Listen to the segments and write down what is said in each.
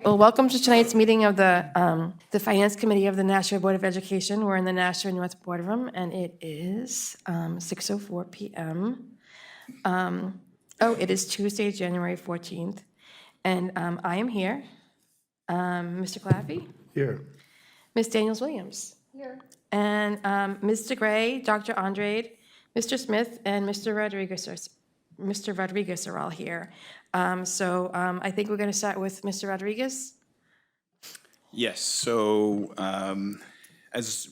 Well, welcome to tonight's meeting of the Finance Committee of the Nashua Board of Education. We're in the Nashua North Boardroom, and it is 6:04 p.m. It is Tuesday, January 14th, and I am here. Mr. Claffey? Here. Ms. Daniels-Williams? Here. And Ms. DeGray, Dr. Andrade, Mr. Smith, and Mr. Rodriguez are all here. I think we're going to start with Mr. Rodriguez. Yes, so as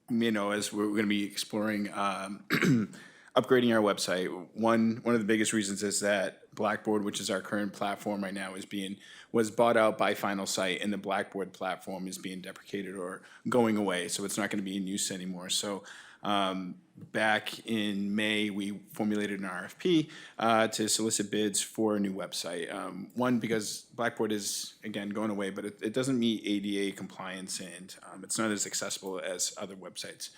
you know, as we're going to be exploring upgrading our website, one of the biggest reasons is that Blackboard, which is our current platform right now, was bought out by Final Site, and the Blackboard platform is being deprecated or going away, so it's not going to be in use anymore. So back in May, we formulated an RFP to solicit bids for a new website. One, because Blackboard is, again, going away, but it doesn't meet ADA compliance, and it's not as accessible as other websites.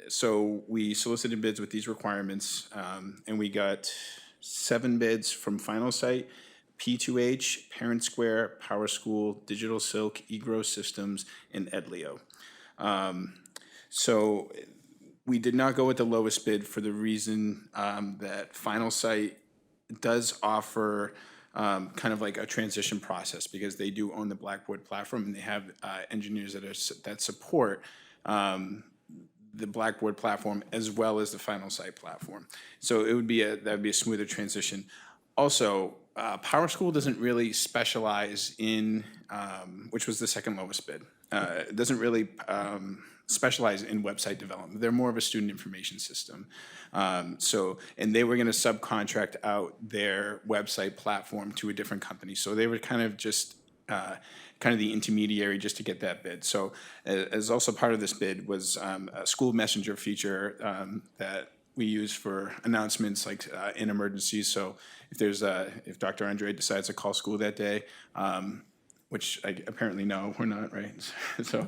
So we solicited bids with these requirements, and we got 7 bids from Final Site, P2H, Parent Square, Power School, Digital Silk, eGrow Systems, and Edleo. So we did not go with the lowest bid for the reason that Final Site does offer kind of like a transition process, because they do own the Blackboard platform, and they have engineers that support the Blackboard platform as well as the Final Site platform. So that would be a smoother transition. Also, Power School doesn't really specialize in, which was the second lowest bid. It doesn't really specialize in website development. They're more of a student information system. And they were going to subcontract out their website platform to a different company. So they were kind of just kind of the intermediary just to get that bid. So as also part of this bid was a school messenger feature that we use for announcements like in emergencies. So if Dr. Andre decides to call school that day, which apparently no, we're not, right? So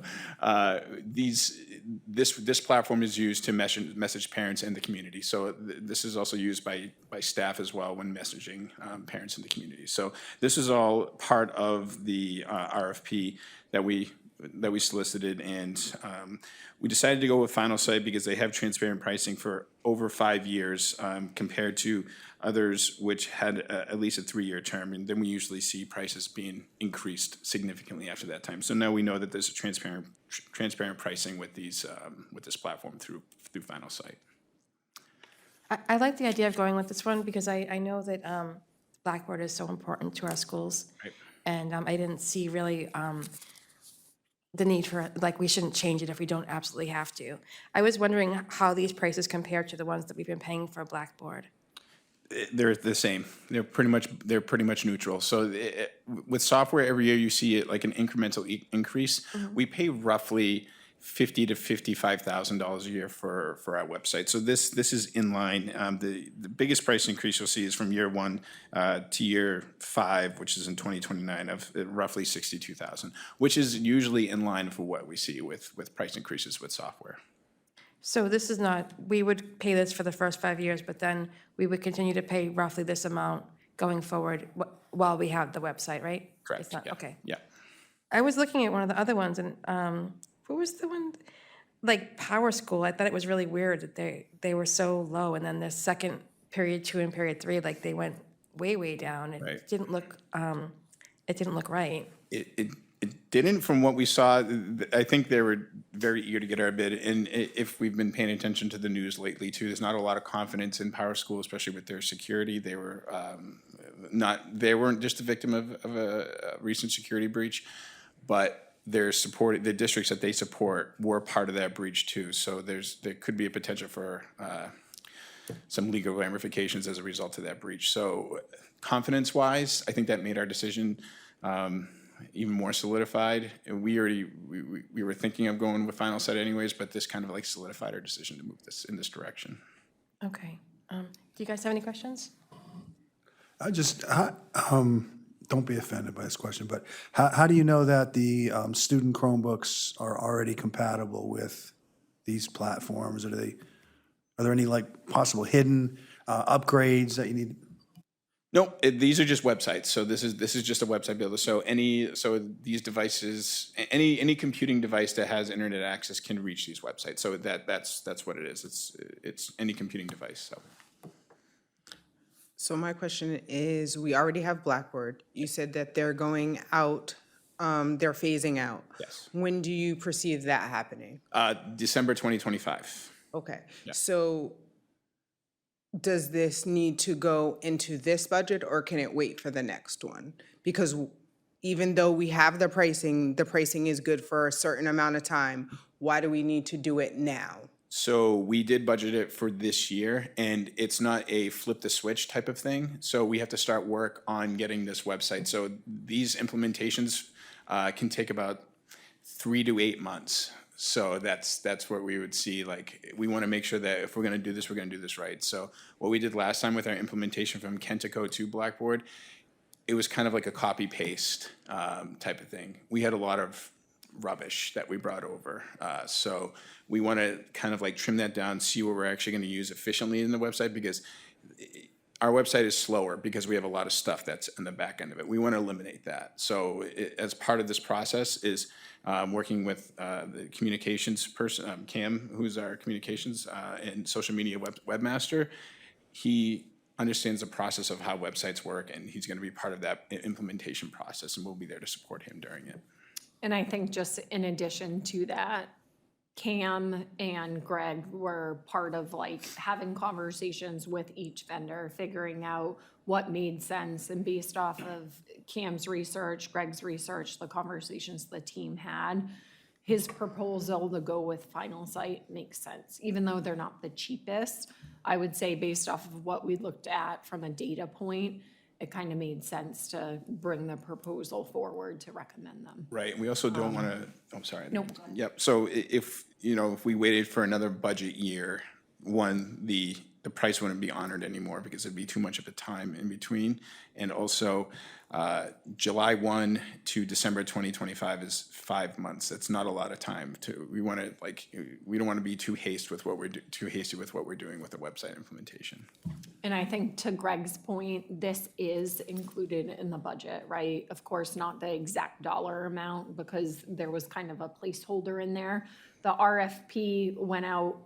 this platform is used to message parents and the community. So this is also used by staff as well when messaging parents in the community. So this is all part of the RFP that we solicited, and we decided to go with Final Site because they have transparent pricing for over 5 years compared to others which had at least a 3-year term, and then we usually see prices being increased significantly after that time. So now we know that there's a transparent pricing with these with this platform through Final Site. I like the idea of going with this one because I know that Blackboard is so important to our schools. Right. And I didn't see really the need for, like, we shouldn't change it if we don't absolutely have to. I was wondering how these prices compare to the ones that we've been paying for Blackboard. They're the same. They're pretty much neutral. So with software, every year you see it like an incremental increase. Mm-hmm. We pay roughly $50,000 to $55,000 a year for our website. So this is in line. The biggest price increase you'll see is from year 1 to year 5, which is in 2029, of roughly $62,000, which is usually in line for what we see with price increases with software. So this is not, we would pay this for the first 5 years, but then we would continue to pay roughly this amount going forward while we have the website, right? Correct. It's not, yeah. Okay. Yeah. I was looking at one of the other ones, and what was the one? Like Power School, I thought it was really weird that they were so low, and then the second period 2 and period 3, like they went way down. It Right. didn't look right. It didn't, from what we saw. I think they were very eager to get our bid, and if we've been paying attention to the news lately too, there's not a lot of confidence in Power School, especially with their security. They weren't just a victim of a recent security breach, but the districts that they support were part of that breach too. So there could be a potential for some legal ramifications as a result of that breach. So confidence-wise, I think that made our decision even more solidified. And we were thinking of going with Final Site anyways, but this kind of like solidified our decision to move this in this direction. Okay. Do you guys have any questions? Don't be offended by this question, but how do you know that the student Chromebooks are already compatible with these platforms? Are there any like possible hidden upgrades that you need? No, these are just websites. So this is just a website builder. So these devices, any computing device that has internet access can reach these websites. So that's what it is. It's any computing device. So my question is, we already have Blackboard. You said that they're going out, they're phasing out. Yes. When do you perceive that happening? December 2025. Okay, so does this need to go into this budget or can it wait for the next one? Because even though we have the pricing is good for a certain amount of time. Why do we need to do it now? So we did budget it for this year, and it's not a flip the switch type of thing. So we have to start work on getting this website. So these implementations can take about 3 to 8 months. So that's what we would see. Like, we want to make sure that if we're going to do this, we're going to do this right. So what we did last time with our implementation from Kentico to Blackboard, it was kind of like a copy paste type of thing. We had a lot of rubbish that we brought over. So we want to kind of like trim that down, see what we're actually going to use efficiently in the website, because our website is slower because we have a lot of stuff that's in the back end of it. We want to eliminate that. So as part of this process is working with the communications person, Cam, who's our communications and social media webmaster. He understands the process of how websites work, and he's going to be part of that implementation process, and we'll be there to support him during it. And I think just in addition to that, Cam and Greg were part of like having conversations with each vendor, figuring out what made sense, and based off of Cam's research, Greg's research, the conversations the team had, his proposal to go with Final Site makes sense. Even though they're not the cheapest, I would say based off of what we looked at from a data point, it kind of made sense to bring the proposal forward to recommend them. Right, and we also don't want to, I'm sorry. Nope. Yep, so if we waited for another budget year, the price wouldn't be honored anymore because it'd be too much of a time in between. And also, July 1 to December 2025 is 5 months. That's not a lot of time we don't want to be too hasty with what we're doing with the website implementation. And I think to Greg's point, this is included in the budget, right? Of course, not the exact dollar amount because there was kind of a placeholder in there. The RFP went out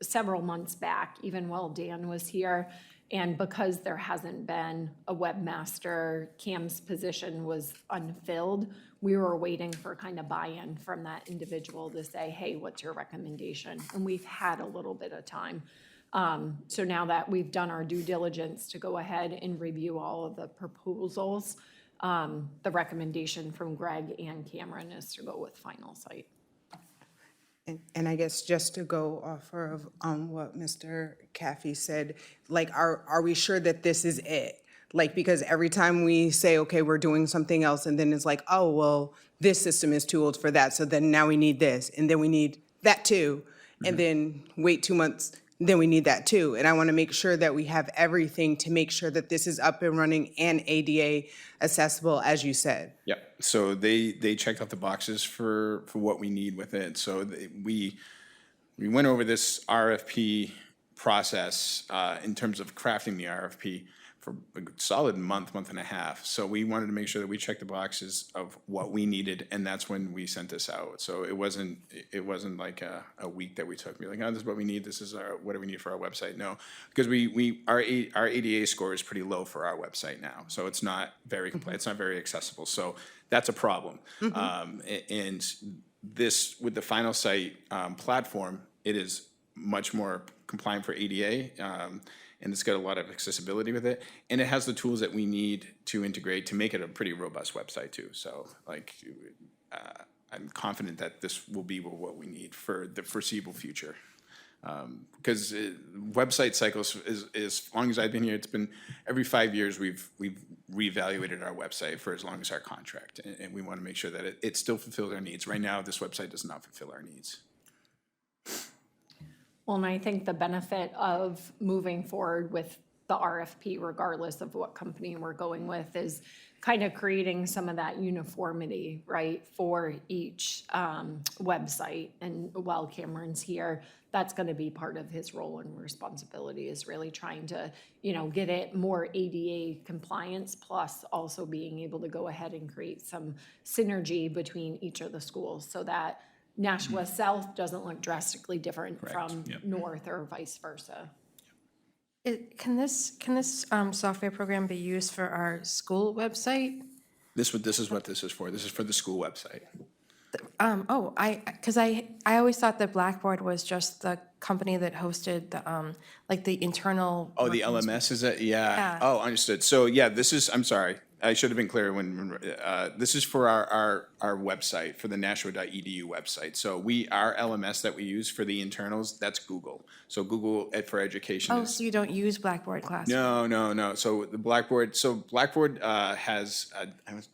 several months back, even while Dan was here. And because there hasn't been a webmaster, Cam's position was unfilled. We were waiting for kind of buy-in from that individual to say, hey, what's your recommendation? And we've had a little bit of time. So now that we've done our due diligence to go ahead and review all of the proposals, the recommendation from Greg and Cameron is to go with Final Site. And I guess just to go off of what Mr. Caffey said, like, are we sure that this is it? Like, because every time we say, okay, we're doing something else, and then it's like, oh, well, this system is too old for that, so then now we need this, and then we need that too, and then wait 2 months, then we need that too. And I want to make sure that we have everything to make sure that this is up and running and ADA accessible, as you said. Yeah, so they checked off the boxes for what we need with it. So we went over this RFP process in terms of crafting the RFP for a solid month and a half. So we wanted to make sure that we checked the boxes of what we needed, and that's when we sent this out. So it wasn't like a week that we took. We were like, oh, this is what we need. This is what do we need for our website? No, because our ADA score is pretty low for our website now. So it's not very it's not very accessible. So that's a problem. And this with the Final Site platform, it is much more compliant for ADA. And it's got a lot of accessibility with it. And it has the tools that we need to integrate to make it a pretty robust website too. So I'm confident that this will be what we need for the foreseeable future. Because website cycles, is as long as I've been here, it's been every 5 years we've reevaluated our website for as long as our contract. And we want to make sure that it still fulfills our needs. Right now, this website does not fulfill our needs. Well, and I think the benefit of moving forward with the RFP, regardless of what company we're going with, is kind of creating some of that uniformity, right, for each website. And while Cameron's here, that's going to be part of his role and responsibility, is really trying to, get it more ADA compliance, plus also being able to go ahead and create some synergy between each of the schools so that Nashua South doesn't look drastically different from North or vice versa. Can this software program be used for our school website? This is what this is for. This is for the school website. Because I always thought that Blackboard was just the company that hosted the, like the internal. Oh, the LMS is it? Yeah. Yeah. Oh, understood. So yeah, I'm sorry. I should have been clear this is for our website, for the nashua.edu website. So our LMS that we use for the internals, that's Google. So Google for Education Oh, is. so you don't use Blackboard Classroom? No. So Blackboard has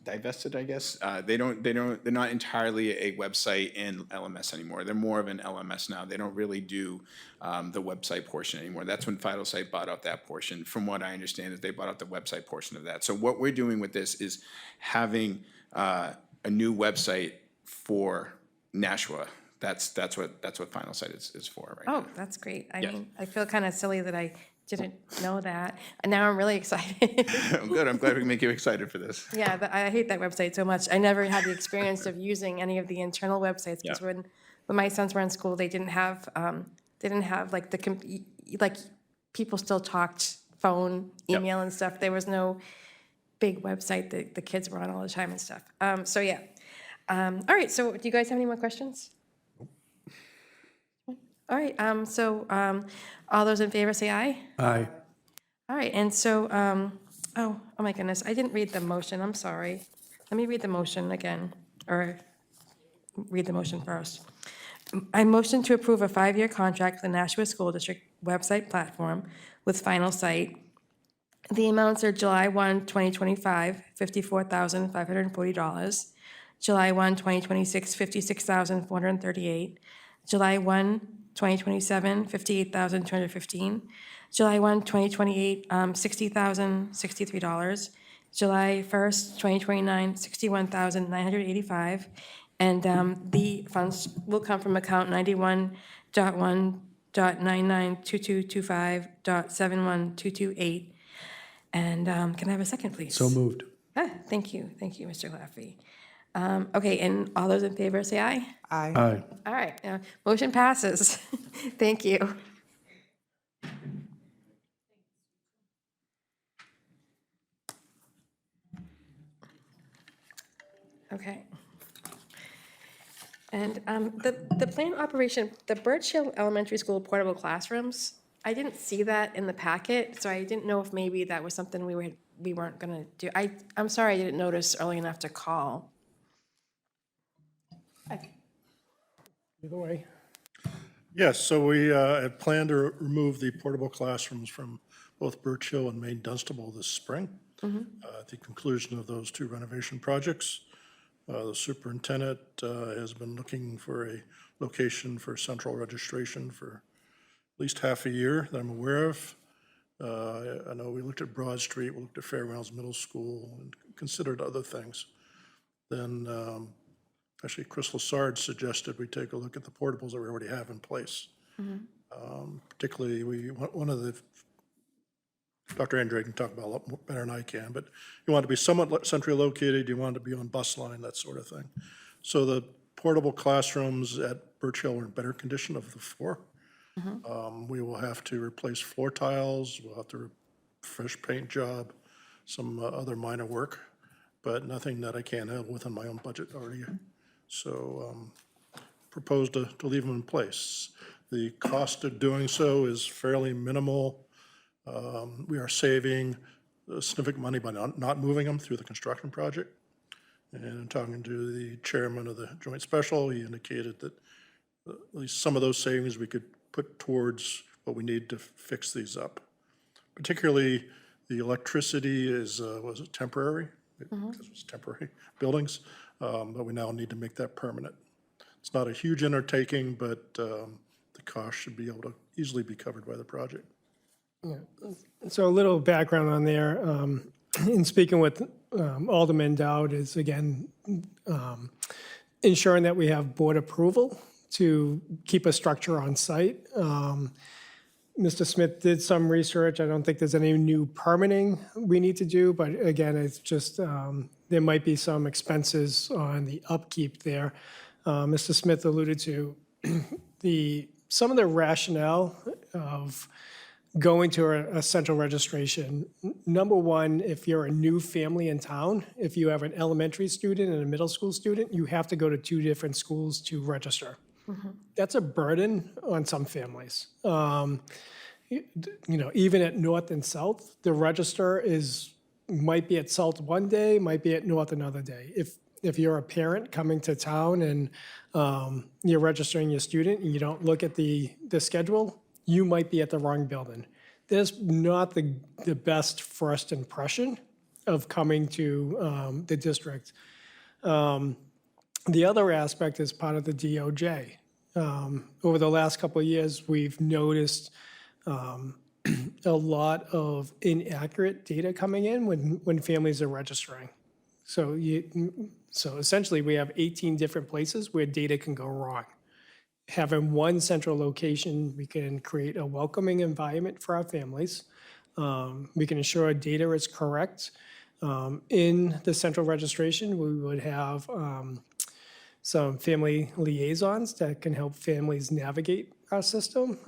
divested, I guess. They're not entirely a website and LMS anymore. They're more of an LMS now. They don't really do the website portion anymore. That's when FidalSite bought out that portion. From what I understand, is they bought out the website portion of that. So what we're doing with this is having a new website for Nashua. That's what FidalSite is for right now. Oh, that's great. I Yes. mean, I feel kind of silly that I didn't know that, and now I'm really excited. Good. I'm glad we can make you excited for this. Yeah, I hate that website so much. I never had the experience of using any of the internal websites, because Yeah. when my sons were in school, they didn't have like like people still talked phone, Yep. email and stuff. There was no big website that the kids were on all the time and stuff. So yeah. All right, so do you guys have any more questions? All right, all those in favor say aye. Aye. All right, and so, oh my goodness, I didn't read the motion, I'm sorry. Let me read the motion again, or read the motion first. I motion to approve a 5-year contract with the Nashua School District website platform with Final Site. The amounts are July 1, 2025, $54,540. July 1, 2026, $56,438. July 1, 2027, $58,215. July 1, 2028, $60,063. July 1st, 2029, $61,985. And the funds will come from account 91.1.992225.71228. And can I have a second, please? So moved. Thank you, Mr. Claffey. Okay, and all those in favor say aye. Aye. Aye. All right, motion passes. Thank you. Okay. And the planned operation, the Birch Hill Elementary School portable classrooms, I didn't see that in the packet, so I didn't know if maybe that was something we weren't gonna do. I'm sorry I didn't notice early enough to call. Either way. Yes, so we had planned to remove the portable classrooms from both Birch Hill and Main Dunstable this spring. At the conclusion of those two renovation projects, the superintendent has been looking for a location for central registration for at least half a year that I'm aware of. I know we looked at Broad Street, we looked at Fairgrounds Middle School, and considered other things. Then actually, Chris Lassard suggested we take a look at the portables that we already have in place. Particularly, one of the, Dr. Andre can talk about a lot better than I can, but you want to be somewhat centrally located, you want to be on bus line, that sort of thing. So the portable classrooms at Birch Hill are in better condition of the four. We will have to replace floor tiles, we'll have to fresh paint job, some other minor work, but nothing that I can't handle within my own budget already. So propose to leave them in place. The cost of doing so is fairly minimal. We are saving significant money by not moving them through the construction project. And in talking to the chairman of the joint special, he indicated that at least some of those savings we could put towards what we need to fix these up. Particularly, the electricity was temporary, because it was temporary buildings, but we now need to make that permanent. It's not a huge undertaking, but the cost should be able to easily be covered by the project. So a little background on there. in speaking with Alderman Dowd is, again, ensuring that we have board approval to keep a structure on site. Mr. Smith did some research. I don't think there's any new permitting we need to do, but again, it's just, there might be some expenses on the upkeep there. Mr. Smith alluded to some of the rationale of going to a central registration. Number one, if you're a new family in town, if you have an elementary student and a middle school student, you have to go to 2 different schools to register. That's a burden on some families. Even at North and South, the register might be at South one day, might be at North another day. If you're a parent coming to town and you're registering your student and you don't look at the schedule, you might be at the wrong building. That's not the best first impression of coming to the district. The other aspect is part of the DOJ. Over the last couple of years, we've noticed a lot of inaccurate data coming in when families are registering. So essentially, we have 18 different places where data can go wrong. Having one central location, we can create a welcoming environment for our families. We can ensure data is correct. In the central registration, we would have some family liaisons that can help families navigate our system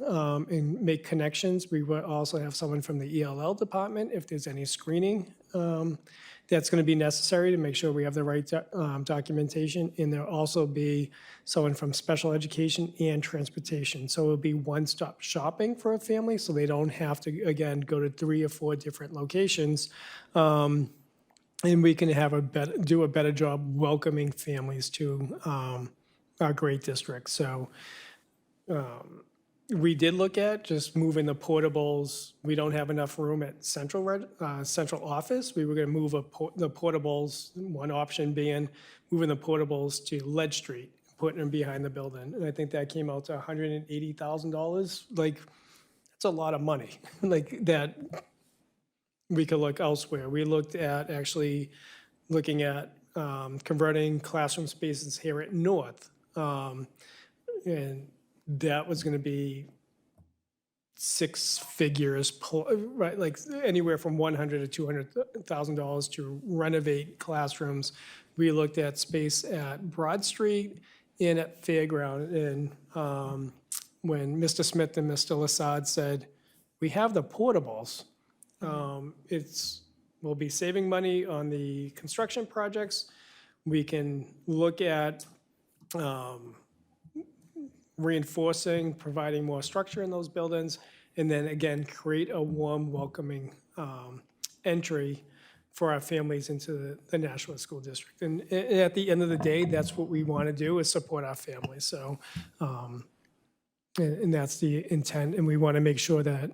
and make connections. We would also have someone from the ELL department if there's any screening that's going to be necessary to make sure we have the right documentation. And there'll also be someone from special education and transportation. So it'll be one-stop shopping for a family, so they don't have to, again, go to 3 or 4 different locations. And we can do a better job welcoming families to our great district. So we did look at just moving the portables. We don't have enough room at central office. We were going to move the portables, one option being moving the portables to Lead Street, putting them behind the building. And I think that came out to $180,000. That's a lot of money. That we could look elsewhere. We looked at looking at converting classroom spaces here at North. And that was going to be 6 figures, right? Anywhere from $100,000 to $200,000 to renovate classrooms. We looked at space at Broad Street and at Fairground. And when Mr. Smith and Mr. Lasad said, we have the portables, we'll be saving money on the construction projects. We can look at reinforcing, providing more structure in those buildings, and then again, create a warm, welcoming entry for our families into the Nashua School District. And at the end of the day, that's what we want to do, is support our families. So, and that's the intent. And we want to make sure that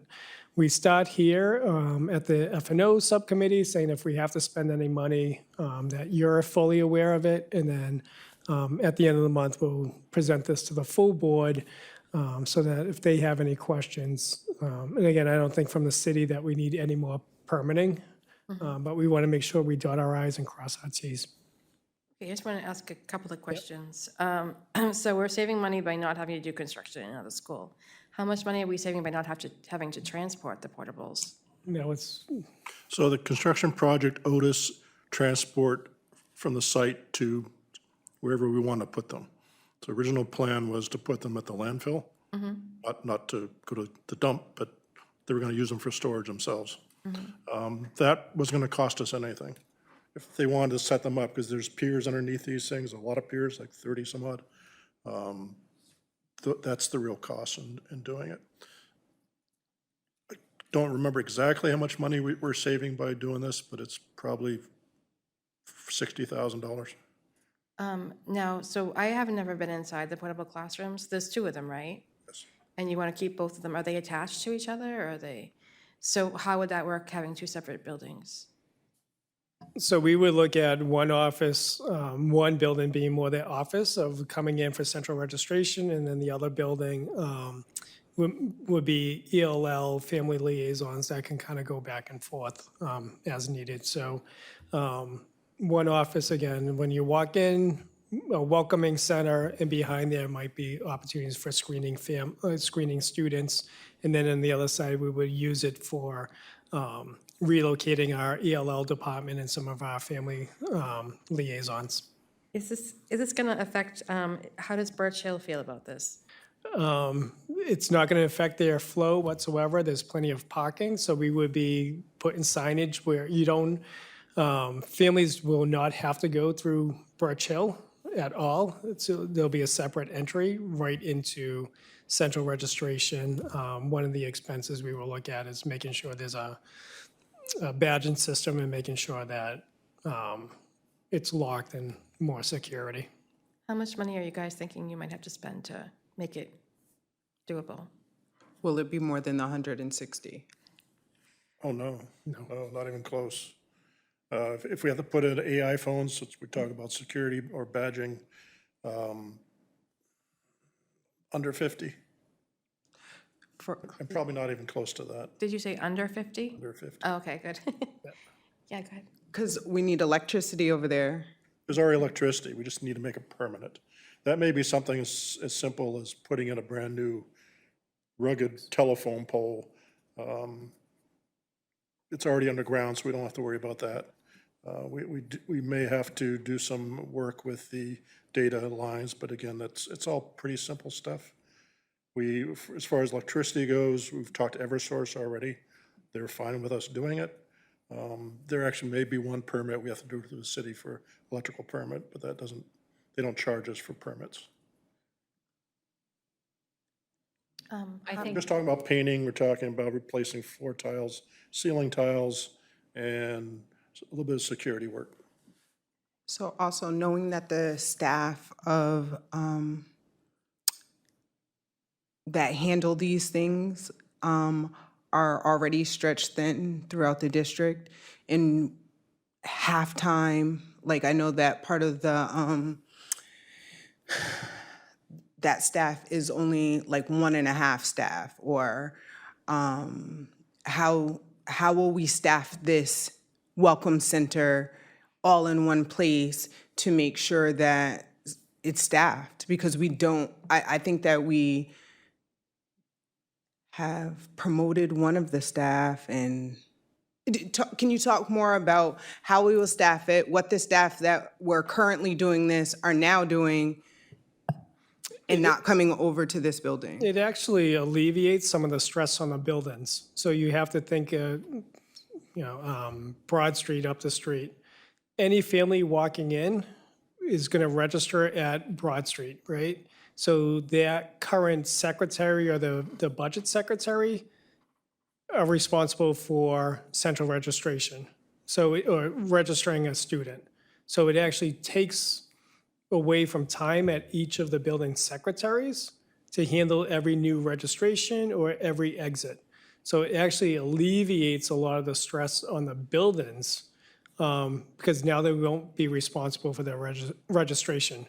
we start here at the F&O subcommittee, saying if we have to spend any money, that you're fully aware of it. And then at the end of the month, we'll present this to the full board so that if they have any questions, and again, I don't think from the city that we need any more permitting, but we want to make sure we dot our i's and cross our t's. Okay, I just want to ask a couple of questions. So we're saving money by not having to do construction in another school. How much money are we saving by not having to transport the portables? No, it's, So the construction project owed us transport from the site to wherever we want to put them. The original plan was to put them at the landfill, not to go to the dump, but they were going to use them for storage themselves. That was going to cost us anything. If they wanted to set them up, because there's piers underneath these things, a lot of piers, like 30 some odd, that's the real cost in doing it. I don't remember exactly how much money we're saving by doing this, but it's probably $60,000. Now, so I have never been inside the portable classrooms. There's 2 of them, right? Yes. And you want to keep both of them. Are they attached to each other, or are they? So how would that work, having 2 separate buildings? so we would look at one office, one building being more the office of coming in for central registration, and then the other building would be ELL family liaisons that can kind of go back and forth as needed. So one office, again, when you walk in, a welcoming center, and behind there might be opportunities for screening students. And then on the other side, we would use it for relocating our ELL department and some of our family liaisons. Is this going to affect, how does Birch Hill feel about this? It's not going to affect their flow whatsoever. There's plenty of parking, so we would be putting signage where you don't, families will not have to go through Birch Hill at all. There'll be a separate entry right into central registration. One of the expenses we will look at is making sure there's a badging system and making sure that it's locked and more security. How much money are you guys thinking you might have to spend to make it doable? Will it be more than the 160? Oh, no, not even close. If we have to put in AI phones, since we talk about security or badging, under 50, and probably not even close to that, Did you say under 50? under 50. Oh, okay, good. Yeah, go ahead. Because we need electricity over there. There's already electricity, we just need to make it permanent. That may be something as simple as putting in a brand-new rugged telephone pole. It's already underground, so we don't have to worry about that. We may have to do some work with the data lines, but again, it's all pretty simple stuff. As far as electricity goes, we've talked to Eversource already. They're fine with us doing it. There actually may be one permit we have to do through the city for electrical permit, but they don't charge us for permits. I think, Just talking about painting, we're talking about replacing floor tiles, ceiling tiles, and a little bit of security work. So also knowing that the staff of, that handle these things are already stretched thin throughout the district. In halftime, like I know that part of the, that staff is only like 1.5 staff, or how will we staff this welcome center all in one place to make sure that it's staffed? Because we don't, I think that we have promoted one of the staff, and can you talk more about how we will staff it, what the staff that were currently doing this are now doing and not coming over to this building? It actually alleviates some of the stress on the buildings. So you have to think, Broad Street up the street. Any family walking in is going to register at Broad Street, right? So that current secretary or the budget secretary are responsible for central registration, or registering a student. So it actually takes away from time at each of the building secretaries to handle every new registration or every exit. So it actually alleviates a lot of the stress on the buildings because now they won't be responsible for their registration.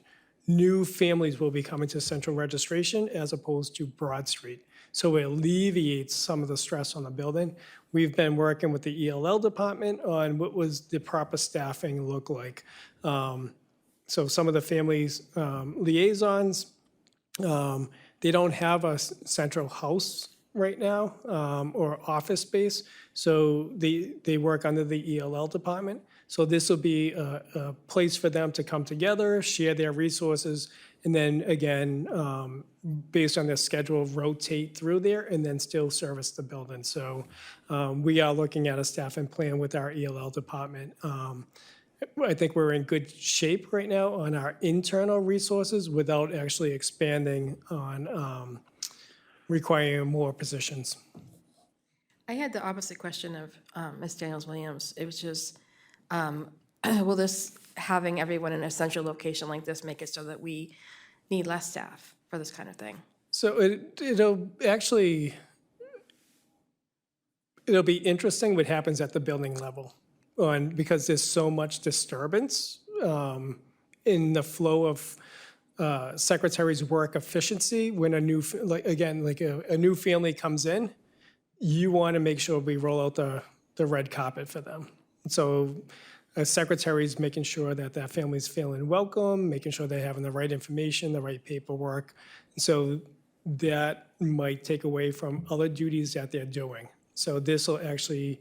New families will be coming to central registration as opposed to Broad Street. So it alleviates some of the stress on the building. We've been working with the ELL department on what was the proper staffing look like. So some of the families liaisons, they don't have a central house right now or office space. So they work under the ELL department. So this will be a place for them to come together, share their resources, and then again, based on their schedule, rotate through there and then still service the building. So we are looking at a staffing plan with our ELL department. I think we're in good shape right now on our internal resources without actually expanding on requiring more positions. I had the opposite question of Ms. Daniels-Williams. It was just, will this, having everyone in a central location like this, make it so that we need less staff for this kind of thing? So it'll be interesting what happens at the building level, because there's so much disturbance in the flow of secretaries' work efficiency when a new, a new family comes in, you want to make sure we roll out the red carpet for them. So a secretary's making sure that that family's feeling welcome, making sure they're having the right information, the right paperwork. So that might take away from other duties that they're doing. So this will actually,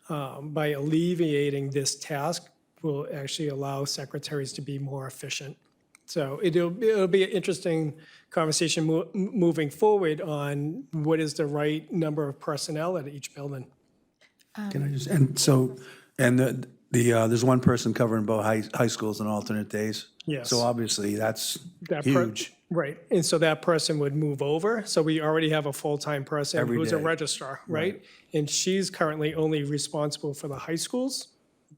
by alleviating this task, will actually allow secretaries to be more efficient. So it'll be an interesting conversation moving forward on what is the right number of personnel at each building. Can I just, and so, and there's one person covering both high schools on alternate days? Yes. So obviously, that's That huge. Right, and so that person would move over. So we already have a full-time person Every who's a day. registrar, right? And she's currently only responsible for the high schools.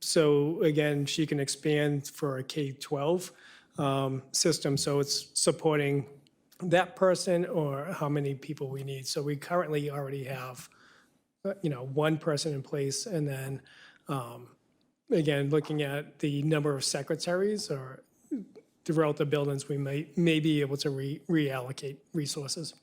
So again, she can expand for a K-12 system. So it's supporting that person or how many people we need. So we currently already have, one person in place. And then, again, looking at the number of secretaries or throughout the buildings, we may be able to reallocate resources.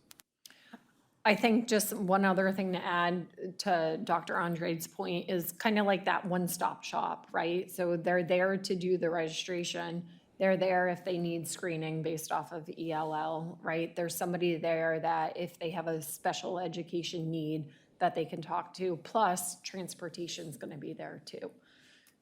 I think just one other thing to add to Dr. Andre's point is kind of like that one-stop shop, right? So they're there to do the registration. They're there if they need screening based off of ELL, right? There's somebody there that if they have a special education need that they can talk to, plus transportation's gonna be there too.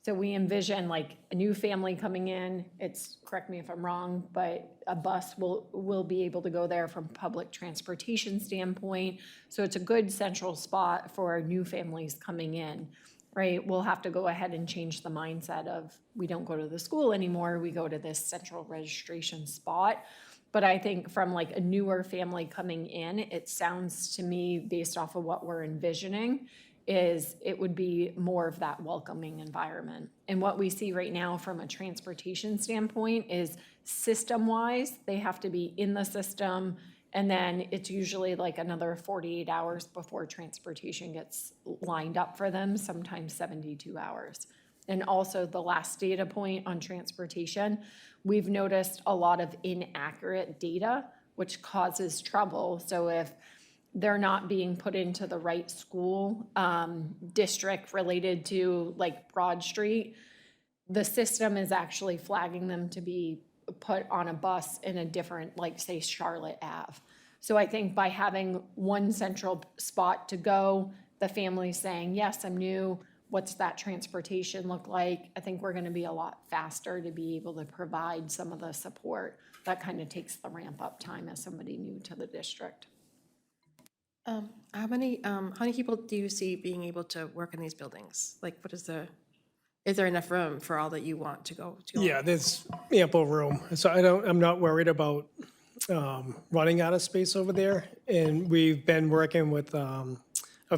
So we envision like a new family coming in, it's, correct me if I'm wrong, but a bus will be able to go there from public transportation standpoint. So it's a good central spot for new families coming in, right? We'll have to go ahead and change the mindset of we don't go to the school anymore, we go to this central registration spot. But I think from like a newer family coming in, it sounds to me, based off of what we're envisioning, is it would be more of that welcoming environment. And what we see right now from a transportation standpoint is system-wise, they have to be in the system, and then it's usually like another 48 hours before transportation gets lined up for them, sometimes 72 hours. And also the last data point on transportation, we've noticed a lot of inaccurate data, which causes trouble. So if they're not being put into the right school district related to like Broad Street, the system is actually flagging them to be put on a bus in a different, like say Charlotte Ave. So I think by having one central spot to go, the family saying, yes, I'm new, what's that transportation look like? I think we're gonna be a lot faster to be able to provide some of the support. That kind of takes the ramp up time as somebody new to the district. How many people do you see being able to work in these buildings? Like, is there enough room for all that you want to go to? Yeah, there's ample room. So I'm not worried about running out of space over there. And we've been working with a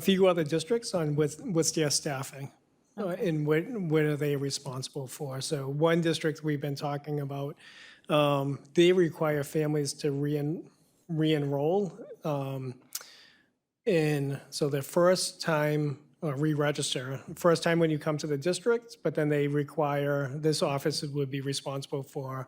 few other districts on what's their staffing and what are they responsible for. So one district we've been talking about, they require families to re-enroll. So the first time, or re-register, first time when you come to the district, but then they require, this office would be responsible for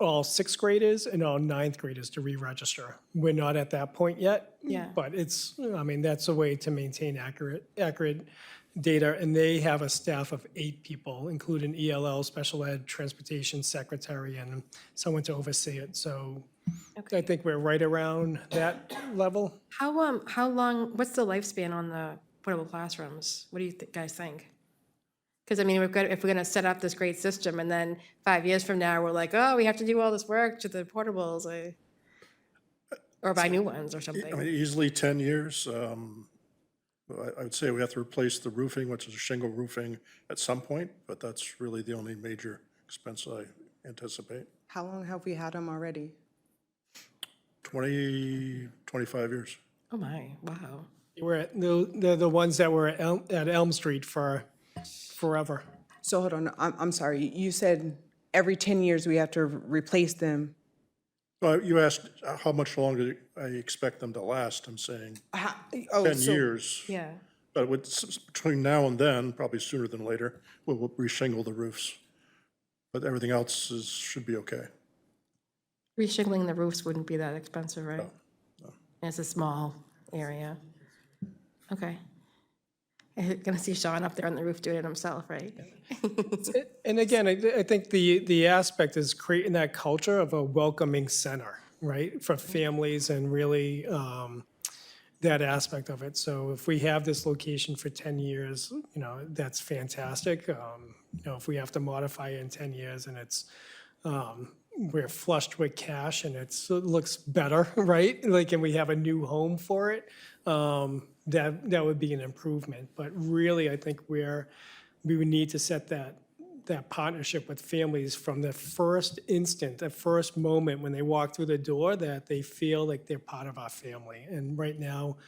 all sixth graders and all ninth graders to re-register. We're not at that point yet. Yeah. But that's a way to maintain accurate data. And they have a staff of 8 people, including ELL, special ed, transportation secretary, and someone to oversee it. So I think we're right around that level. How long, what's the lifespan on the portable classrooms? What do you guys think? Because I mean, if we're gonna set up this great system and then 5 years from now, we're like, oh, we have to do all this work to the portables, or buy new ones or I something. mean, easily 10 years. I would say we have to replace the roofing, which is a shingle roofing at some point, but that's really the only major expense I anticipate. How long have we had them already? 20, 25 years. Oh my, wow. They're the ones that were at Elm Street for forever. So hold on, I'm sorry, you said every 10 years we have to replace them. Well, you asked how much longer I expect them to last. I'm saying 10 years. Yeah. But between now and then, probably sooner than later, we'll reshingle the roofs. But everything else should be okay. Reshingling the roofs wouldn't be that expensive, right? It's a small area. Okay. You're gonna see Sean up there on the roof doing it himself, right? And again, I think the aspect is creating that culture of a welcoming center, right, for families and really that aspect of it. So if we have this location for 10 years, that's fantastic. If we have to modify it in 10 years and it's, we're flushed with cash and it looks better, right? Like, and we have a new home for it, that would be an improvement. But really, I think we would need to set that partnership with families from the first instant, the first moment when they walk through the door, that they feel like they're part of our family. And right now,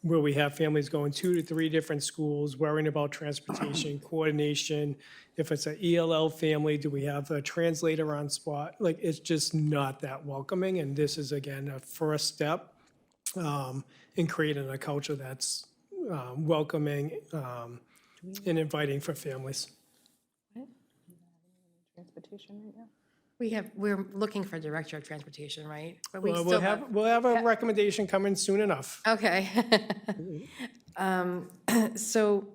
where we have families going 2 to 3 different schools, worrying about transportation, coordination, if it's an ELL family, do we have a translator on spot? Like, it's just not that welcoming, and this is, again, a first step in creating a culture that's welcoming and inviting for families. We're looking for a director of transportation, right? But we Well, still have. we'll have a recommendation coming soon enough. Okay. So,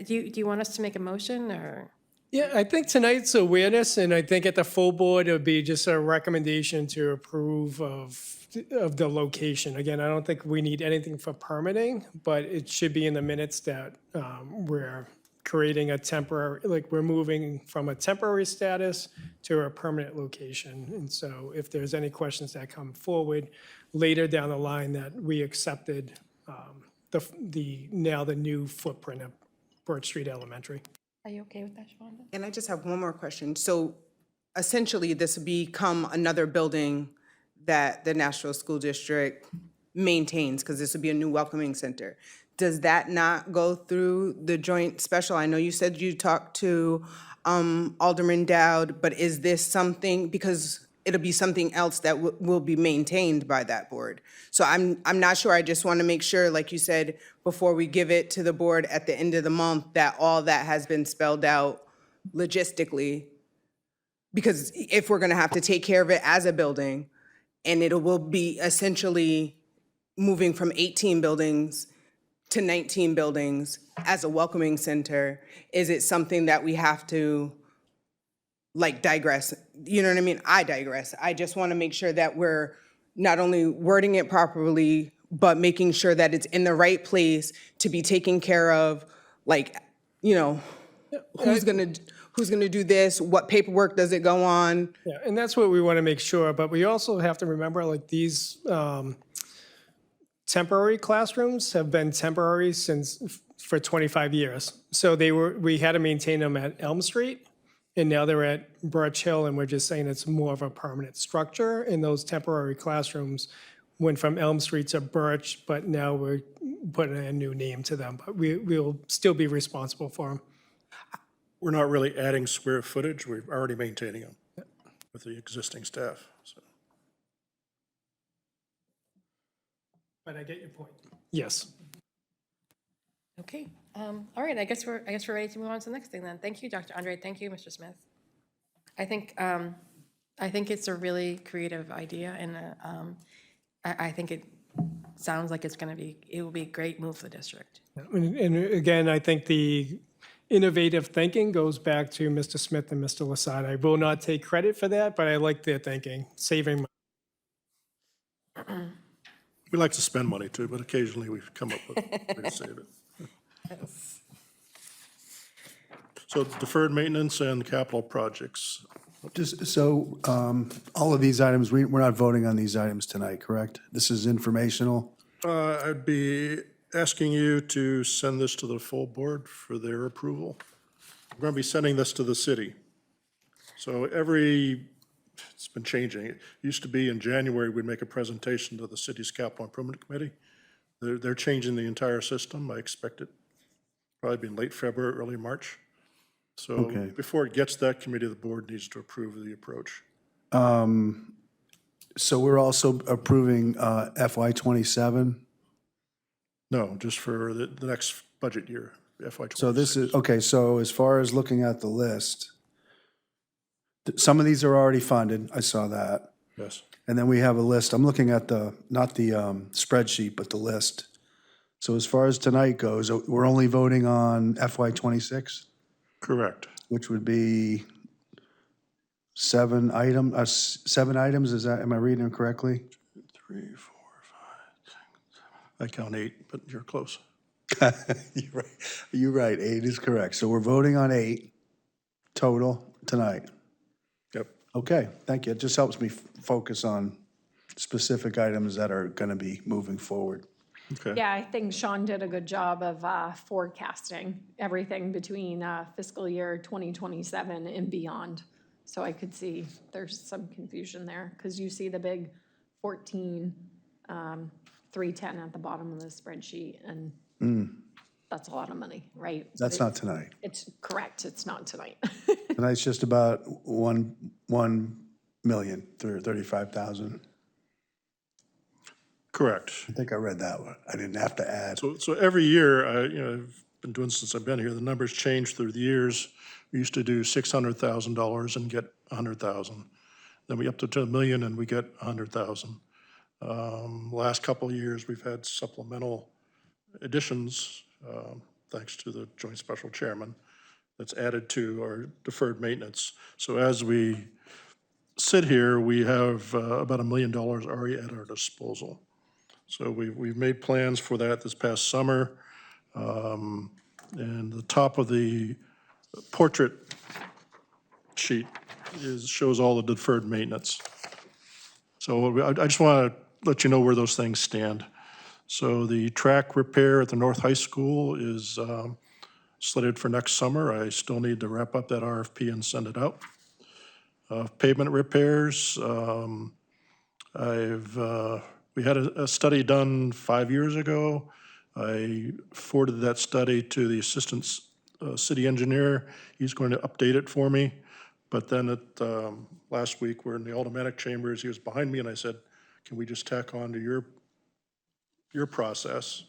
do you want us to make a motion, or? Yeah, I think tonight's awareness, and I think at the full board, it would be just a recommendation to approve of the location. Again, I don't think we need anything for permitting, but it should be in the minutes that we're creating a temporary, like, we're moving from a temporary status to a permanent location. And so if there's any questions that come forward later down the line, that we accepted the new footprint of Birch Street Elementary. Are you okay with that, Shawanda? And I just have one more question. So essentially, this would become another building that the Nashua School District maintains, because this would be a new welcoming center. Does that not go through the joint special? I know you said you talked to Alderman Dowd, but is this something, because it'll be something else that will be maintained by that board. So I'm not sure. I just want to make sure, like you said, before we give it to the board at the end of the month, that all that has been spelled out logistically. Because if we're going to have to take care of it as a building, and it will be essentially moving from 18 buildings to 19 buildings as a welcoming center, is it something that we have to, like, digress? You know what I mean? I digress. I just want to make sure that we're not only wording it properly, but making sure that it's in the right place to be taken care of, like, who's gonna do this? What paperwork does it go on? Yeah, and that's what we want to make sure, but we also have to remember, like, these temporary classrooms have been temporary for 25 years. So we had to maintain them at Elm Street, and now they're at Birch Hill, and we're just saying it's more of a permanent structure. And those temporary classrooms went from Elm Street to Birch, but now we're putting a new name to them, but we'll still be responsible for them. We're not really adding square footage, we're already maintaining them with the existing staff, so. But I get your point. Yes. Okay, all right, I guess we're ready to move on to the next thing then. Thank you, Dr. Andre, thank you, Mr. Smith. I think it's a really creative idea, and I think it sounds like it will be a great move for the district. And again, I think the innovative thinking goes back to Mr. Smith and Mr. Lasada. I will not take credit for that, but I like their thinking, saving money. We like to spend money too, but occasionally we come up with a way to save it. So deferred maintenance and capital projects. Just so, all of these items, we're not voting on these items tonight, correct? This is informational? I'd be asking you to send this to the full board for their approval. We're going to be sending this to the city. So it's been changing. It used to be in January, we'd make a presentation to the city's capital improvement committee. They're changing the entire system. I expect it probably be in late February, early March. So Okay. before it gets to that committee, the board needs to approve the approach. So we're also approving FY '27? No, just for the next budget year, FY '26. So this is, okay, so as far as looking at the list, Some of these are already funded, I saw that. Yes. And then we have a list, I'm looking at the, not the spreadsheet, but the list. So as far as tonight goes, we're only voting on FY '26, Correct. which would be 7 items, is that, am I reading it correctly? 3, 4, 5, 6, 7. I count 8, but you're close. You're right, you're right, 8 is correct. So we're voting on 8 total tonight. Yep. Okay, thank you. It just helps me focus on specific items that are going to be moving forward. Okay. Yeah, I think Sean did a good job of forecasting everything between fiscal year 2027 and beyond. So I could see there's some confusion there, because you see the big 14, 310 at the bottom of the spreadsheet, and that's a lot of money, right? That's not tonight. It's correct, it's not tonight. Tonight's just about 1,035,000. Correct. I think I read that one. I didn't have to add. So every year, I've been doing since I've been here, the numbers change through the years. We used to do $600,000 and get 100,000. Then we up to $1 million and we get 100,000. Last couple of years, we've had supplemental additions, thanks to the joint special chairman, that's added to our deferred maintenance. So as we sit here, we have about $1 million already at our disposal. So we've made plans for that this past summer. And the top of the portrait sheet shows all the deferred maintenance. So I just want to let you know where those things stand. So the track repair at the North High School is slated for next summer. I still need to wrap up that RFP and send it out. Pavement repairs, we had a study done 5 years ago. I forwarded that study to the assistant city engineer. He's going to update it for me. But then last week, we're in the automatic chambers. He was behind me and I said, can we just tack on to your process?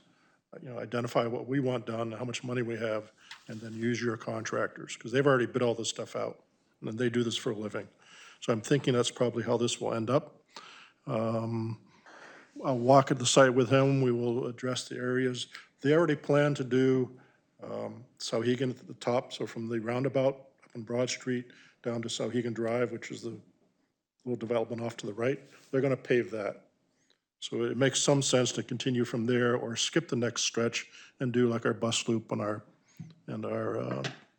Identify what we want done, how much money we have, and then use your contractors, because they've already bid all this stuff out, and they do this for a living. So I'm thinking that's probably how this will end up. I'll walk at the site with him. We will address the areas. They already plan to do Sauhegan at the top, so from the roundabout up on Broad Street down to Sauhegan Drive, which is the little development off to the right. They're going to pave that. So it makes some sense to continue from there or skip the next stretch and do like our bus loop and our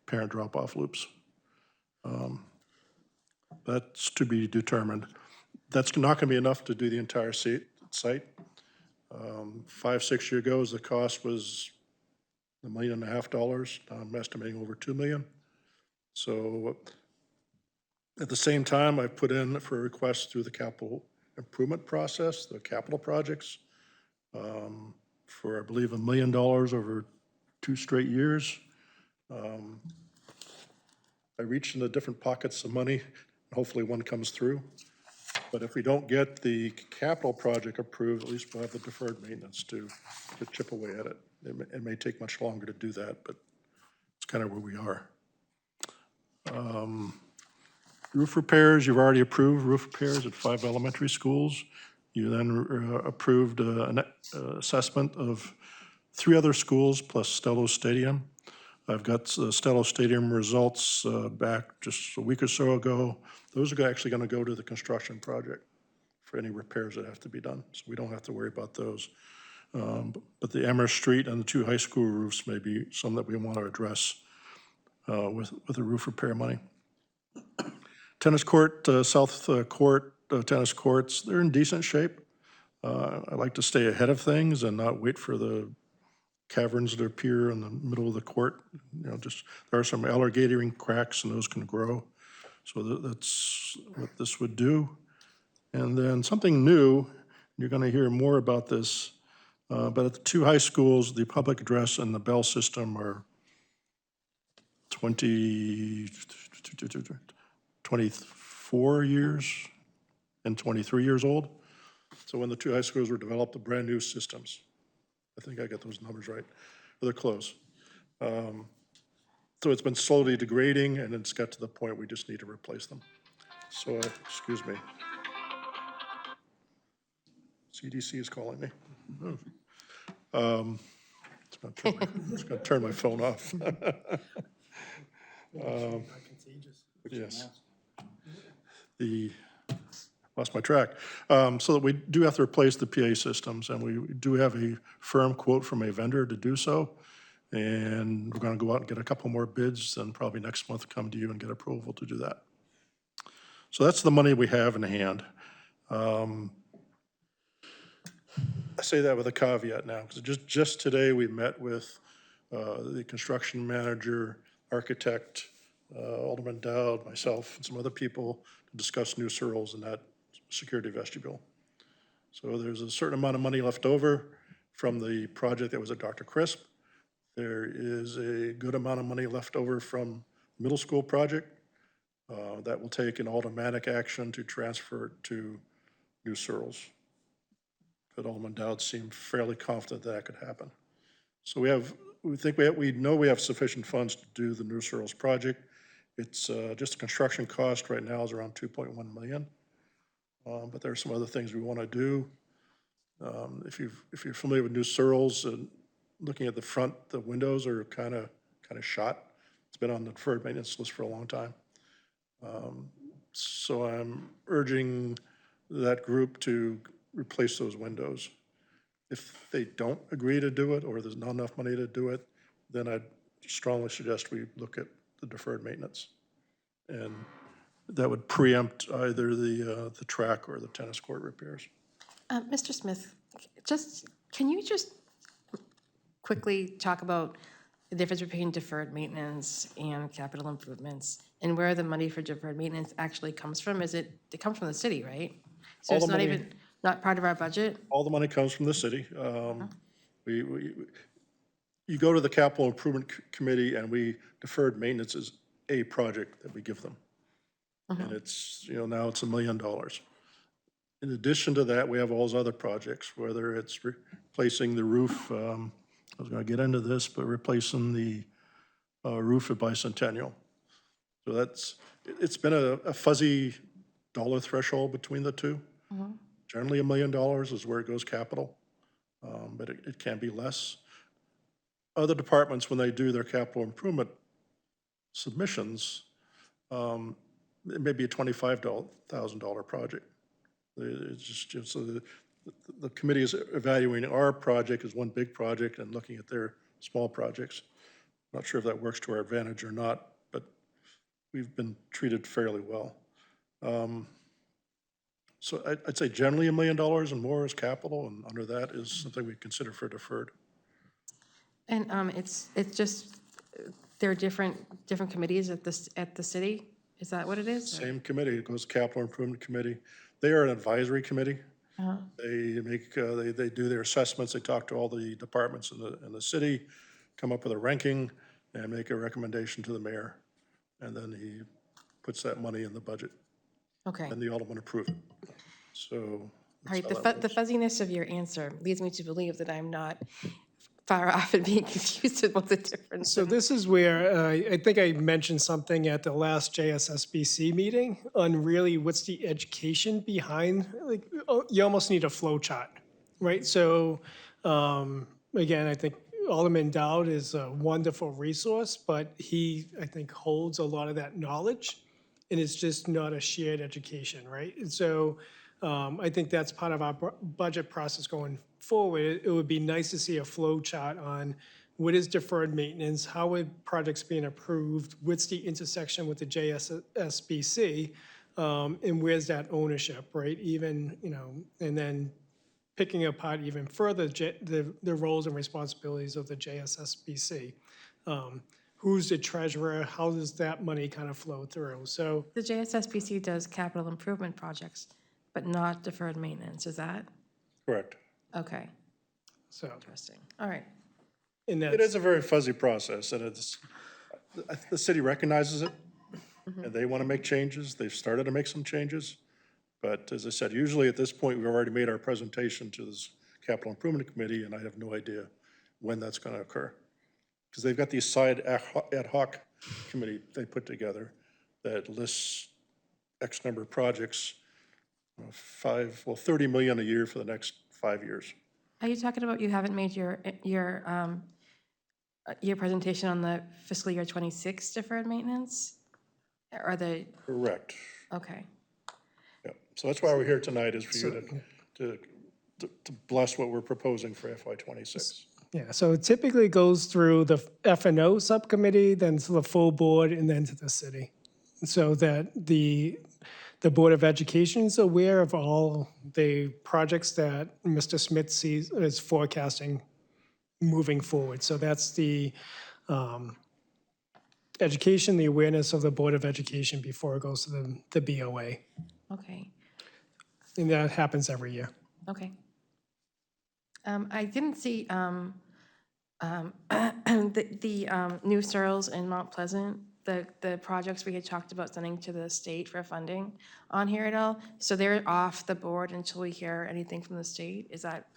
parent drop-off loops. That's to be determined. That's not going to be enough to do the entire site. 5, 6 years ago, the cost was $1.5 million. Now I'm estimating over $2 million. So at the same time, I put in for requests through the capital improvement process, the capital projects, for, I believe, $1 million over 2 straight years. I reached into different pockets of money, and hopefully one comes through. But if we don't get the capital project approved, at least we'll have the deferred maintenance to chip away at it. It may take much longer to do that, but it's kind of where we are. Roof repairs, you've already approved roof repairs at 5 elementary schools. You then approved an assessment of 3 other schools plus Stello Stadium. I've got the Stello Stadium results back just a week or so ago. Those are actually going to go to the construction project for any repairs that have to be done, so we don't have to worry about those. But the Amherst Street and the 2 high school roofs may be some that we want to address with the roof repair money. Tennis court, South Court tennis courts, they're in decent shape. I like to stay ahead of things and not wait for the caverns that appear in the middle of the court. Just there are some alligator cracks and those can grow. So that's what this would do. And then something new, you're going to hear more about this, but at the 2 high schools, the public address and the bell system are 24 years and 23 years old. So when the 2 high schools were developed, the brand new systems. I think I got those numbers right. They're close. So it's been slowly degrading and it's got to the point we just need to replace them. So, excuse me. CDC is calling me. It's gonna turn my phone off. Yes. Lost my track. So that we do have to replace the PA systems, and we do have a firm quote from a vendor to do so. And we're gonna go out and get a couple more bids, and probably next month come to you and get approval to do that. So that's the money we have in hand. I say that with a caveat now, because just today we met with the construction manager, architect, Alderman Dowd, myself, and some other people to discuss new Searles in that security vestibule. So there's a certain amount of money left over from the project that was at Dr. Crisp. There is a good amount of money left over from the middle school project that will take an automatic action to transfer it to new Searles. But Alderman Dowd seemed fairly confident that could happen. So we know we have sufficient funds to do the new Searles project. It's just the construction cost right now is around 2.1 million. But there are some other things we want to do. If you're familiar with new Searles, looking at the front, the windows are kind of shot. It's been on the deferred maintenance list for a long time. So I'm urging that group to replace those windows. If they don't agree to do it, or there's not enough money to do it, then I'd strongly suggest we look at the deferred maintenance. And that would preempt either the track or the tennis court repairs. Mr. Smith, can you just quickly talk about the difference between deferred maintenance and capital improvements, and where the money for deferred maintenance actually comes from? It comes from the city, right? So All it's the not money- even, not part of our budget? All the money comes from the city. You go to the capital improvement committee, and deferred maintenance is a project that we give them. And it's, now it's $1 million. In addition to that, we have all those other projects, whether it's replacing the roof, I was gonna get into this, but replacing the roof at Bicentennial. So it's been a fuzzy dollar threshold between the two. Generally, $1 million is where it goes capital, but it can be less. Other departments, when they do their capital improvement submissions, it may be a $25,000 project. It's just so the committee is evaluating our project as one big project and looking at their small projects. Not sure if that works to our advantage or not, but we've been treated fairly well. So I'd say generally $1 million and more is capital, and under that is something we consider for deferred. And it's just, there are different committees at the city? Is that what it is? Same committee, it goes to Capital Improvement Committee. They are an advisory committee. They they do their assessments, they talk to all the departments in the city, come up with a ranking, and make a recommendation to the mayor. And then he puts that money in the budget, Okay. and the aldermen approve it. So. All that's right, how that the works. fuzziness of your answer leads me to believe that I'm not far off in being confused about the difference. So this is where I think I mentioned something at the last JSSBC meeting on really what's the education behind, like, you almost need a flow chart, right? So again, I think Alderman Dowd is a wonderful resource, but he, I think, holds a lot of that knowledge, and it's just not a shared education, right? And so I think that's part of our budget process going forward. It would be nice to see a flow chart on what is deferred maintenance, how are projects being approved, what's the intersection with the JSSBC, and where's that ownership, right? Even, and then picking apart even further the roles and responsibilities of the JSSBC. Who's the treasurer? How does that money kind of flow through? So The JSSBC does capital improvement projects, but not deferred maintenance, is that? Correct. Okay, So, interesting. All right. and It that's, is a very fuzzy process, and the city recognizes it, and they want to make changes. They've started to make some changes. But as I said, usually at this point, we've already made our presentation to this capital improvement committee, and I have no idea when that's going to occur. Because they've got these side ad hoc committee they put together that lists X number of projects, 30 million a year for the next 5 years. Are you talking about you haven't made your presentation on the fiscal year 26 deferred maintenance? Or the, Correct. okay, Yeah. So that's why we're here tonight, is for you to bless what we're proposing for FY '26. Yeah, so it typically goes through the F&O subcommittee, then to the full board, and then to the city. So that the Board of Education is aware of all the projects that Mr. Smith sees is forecasting moving forward. So that's the education, the awareness of the Board of Education before it goes to the BOA. okay, And that happens every year. okay. I didn't see the new Searles in Mount Pleasant, the projects we had talked about sending to the state for funding on here at all. So they're off the board until we hear anything from the state. Is that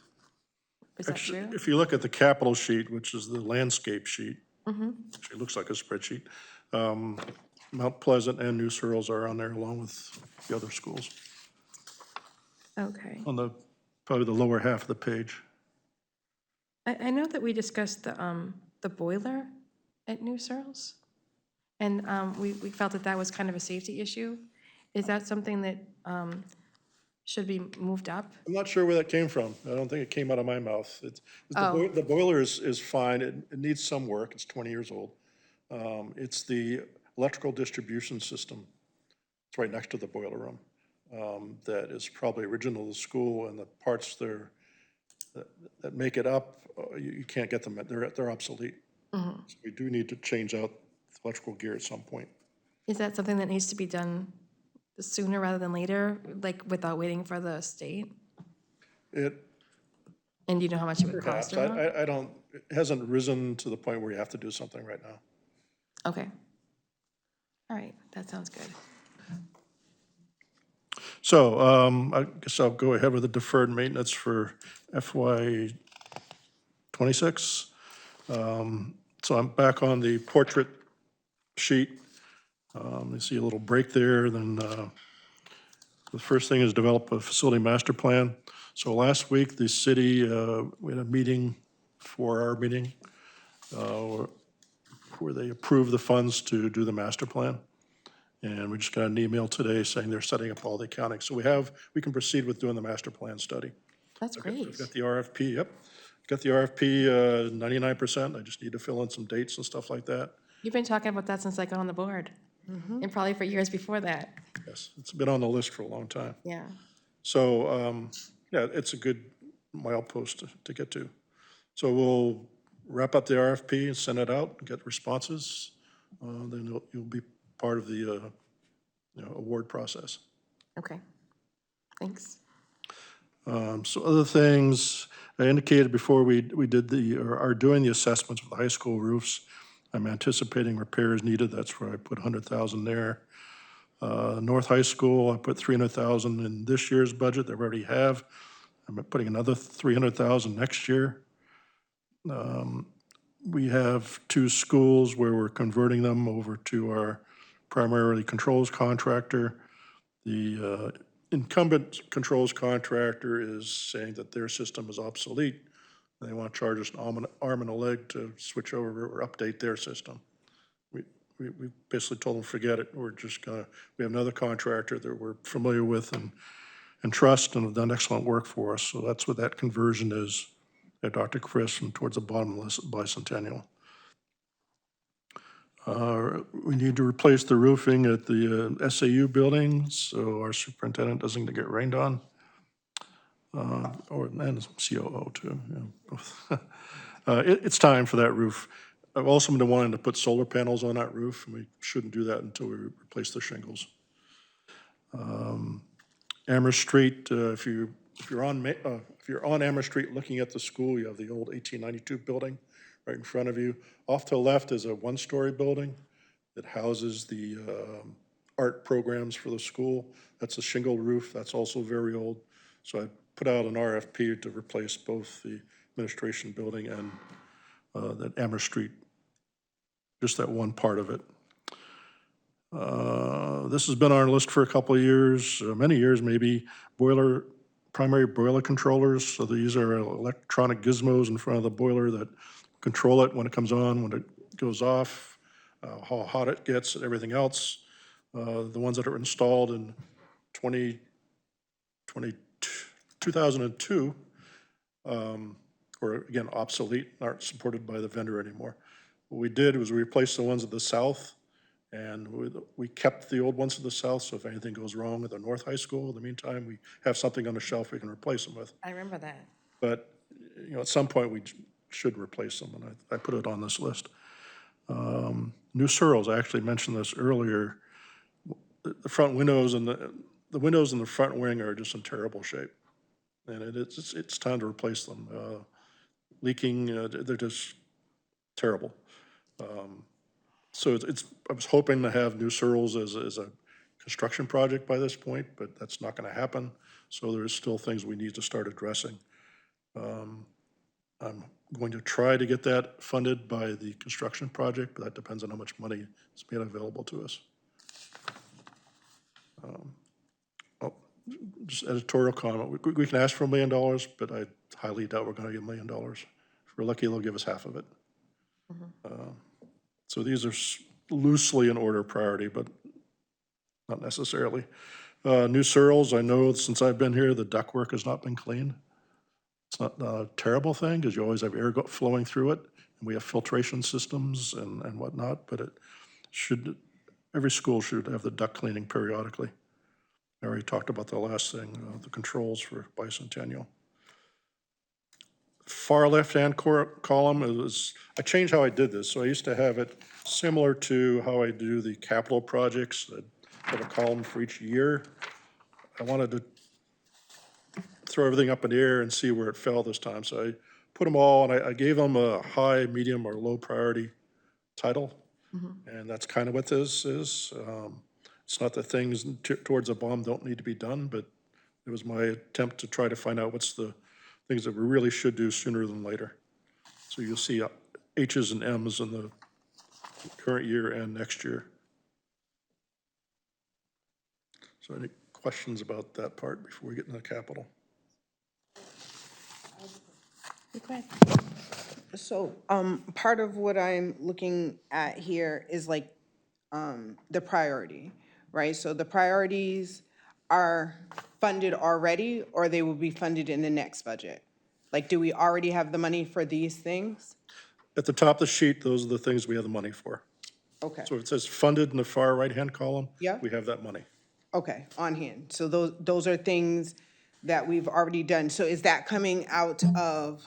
Actually, true? if you look at the capital sheet, which is the landscape sheet, which it looks like a spreadsheet, Mount Pleasant and New Searles are on there along with the other schools, Okay. on probably the lower half of the page. I know that we discussed the boiler at New Searles, and we felt that that was kind of a safety issue. Is that something that should be moved up? I'm not sure where that came from. I don't think it came out of my mouth. The boiler is fine. It needs some work. It's 20 years old. It's the electrical distribution system. It's right next to the boiler room. That is probably original to the school, and the parts there that make it up, you can't get them. They're obsolete. So we do need to change out the electrical gear at some point. Is that something that needs to be done sooner rather than later, like without waiting for the state? It And do you know how much it would perhaps, cost or not? I don't, it hasn't risen to the point where you have to do something right now. Okay. All right, that sounds good. So I guess I'll go ahead with the deferred maintenance for FY '26. So I'm back on the portrait sheet. You see a little break there, then the first thing is develop a facility master plan. So last week, the city, we had a meeting for our meeting where they approved the funds to do the master plan. And we just got an email today saying they're setting up all the accounting. So we can proceed with doing the master plan study. That's great. I've got the RFP, yep. Got the RFP 99%. I just need to fill in some dates and stuff like that. You've been talking about that since I got on the board, and probably for years before that. Yes, it's been on the list for a long time. Yeah. So, yeah, it's a good milepost to get to. So we'll wrap up the RFP and send it out, get responses. Then you'll be part of the award process. Okay. Thanks. So other things, I indicated before we did or are doing the assessments of the high school roofs. I'm anticipating repairs needed. That's where I put 100,000 there. North High School, I put 300,000 in this year's budget that we already have. I'm putting another 300,000 next year. We have two schools where we're converting them over to our primarily controls contractor. The incumbent controls contractor is saying that their system is obsolete. They want to charge us an arm and a leg to switch over or update their system. We basically told them, forget it. We have another contractor that we're familiar with and trust and have done excellent work for us. So that's what that conversion is at Dr. Chris and towards the bottom of the list, Bicentennial. We need to replace the roofing at the SAU building so our superintendent doesn't get rained on. And COO too, yeah, both. It's time for that roof. I've also been wanting to put solar panels on that roof, and we shouldn't do that until we replace the shingles. Amherst Street, if you're on Amherst Street looking at the school, you have the old 1892 building right in front of you. Off to the left is a one-story building that houses the art programs for the school. That's a shingle roof. That's also very old. So I put out an RFP to replace both the administration building and that Amherst Street, just that one part of it. This has been on our list for a couple of years, many years maybe, primary boiler controllers. So these are electronic gizmos in front of the boiler that control it when it comes on, when it goes off, how hot it gets, and everything else. The ones that are installed in 2002 or again, obsolete, aren't supported by the vendor anymore. What we did was we replaced the ones at the south, and we kept the old ones to the south, so if anything goes wrong at the North High School, in the meantime, we have something on the shelf we can replace them with. I remember that. But, you know, at some point, we should replace them, and I put it on this list. New Searles, I actually mentioned this earlier. The front windows and the windows in the front wing are just in terrible shape. And it's time to replace them. Leaking, they're just terrible. So I was hoping to have New Searles as a construction project by this point, but that's not gonna happen. So there's still things we need to start addressing. I'm going to try to get that funded by the construction project, but that depends on how much money is made available to us. Just editorial comment, we can ask for $1 million, but I highly doubt we're gonna get $1 million. If we're lucky, they'll give us half of it. So these are loosely in order of priority, but not necessarily. New Searles, I know since I've been here, the ductwork has not been cleaned. It's not a terrible thing, because you always have air flowing through it, and we have filtration systems and whatnot, but every school should have the duct cleaning periodically. I already talked about the last thing, the controls for bicentennial. Far left-hand column I changed how I did this. So I used to have it similar to how I do the capital projects. I have a column for each year. I wanted to throw everything up in the air and see where it fell this time. So I put them all, and I gave them a high, medium, or low priority title. And that's kind of what this is. It's not that things towards a bomb don't need to be done, but it was my attempt to try to find out what's the things that we really should do sooner than later. So you'll see H's and M's in the current year and next year. So any questions about that part before we get into capital? So, part of what I'm looking at here is like, the priority, right? So the priorities are funded already, or they will be funded in the next budget? Like, do we already have the money for these things? At the top of the sheet, those are the things we have the money for. Okay, So it says funded in the far right-hand column. Yeah. We have that money. okay, on hand. So those are things that we've already done. So is that coming out of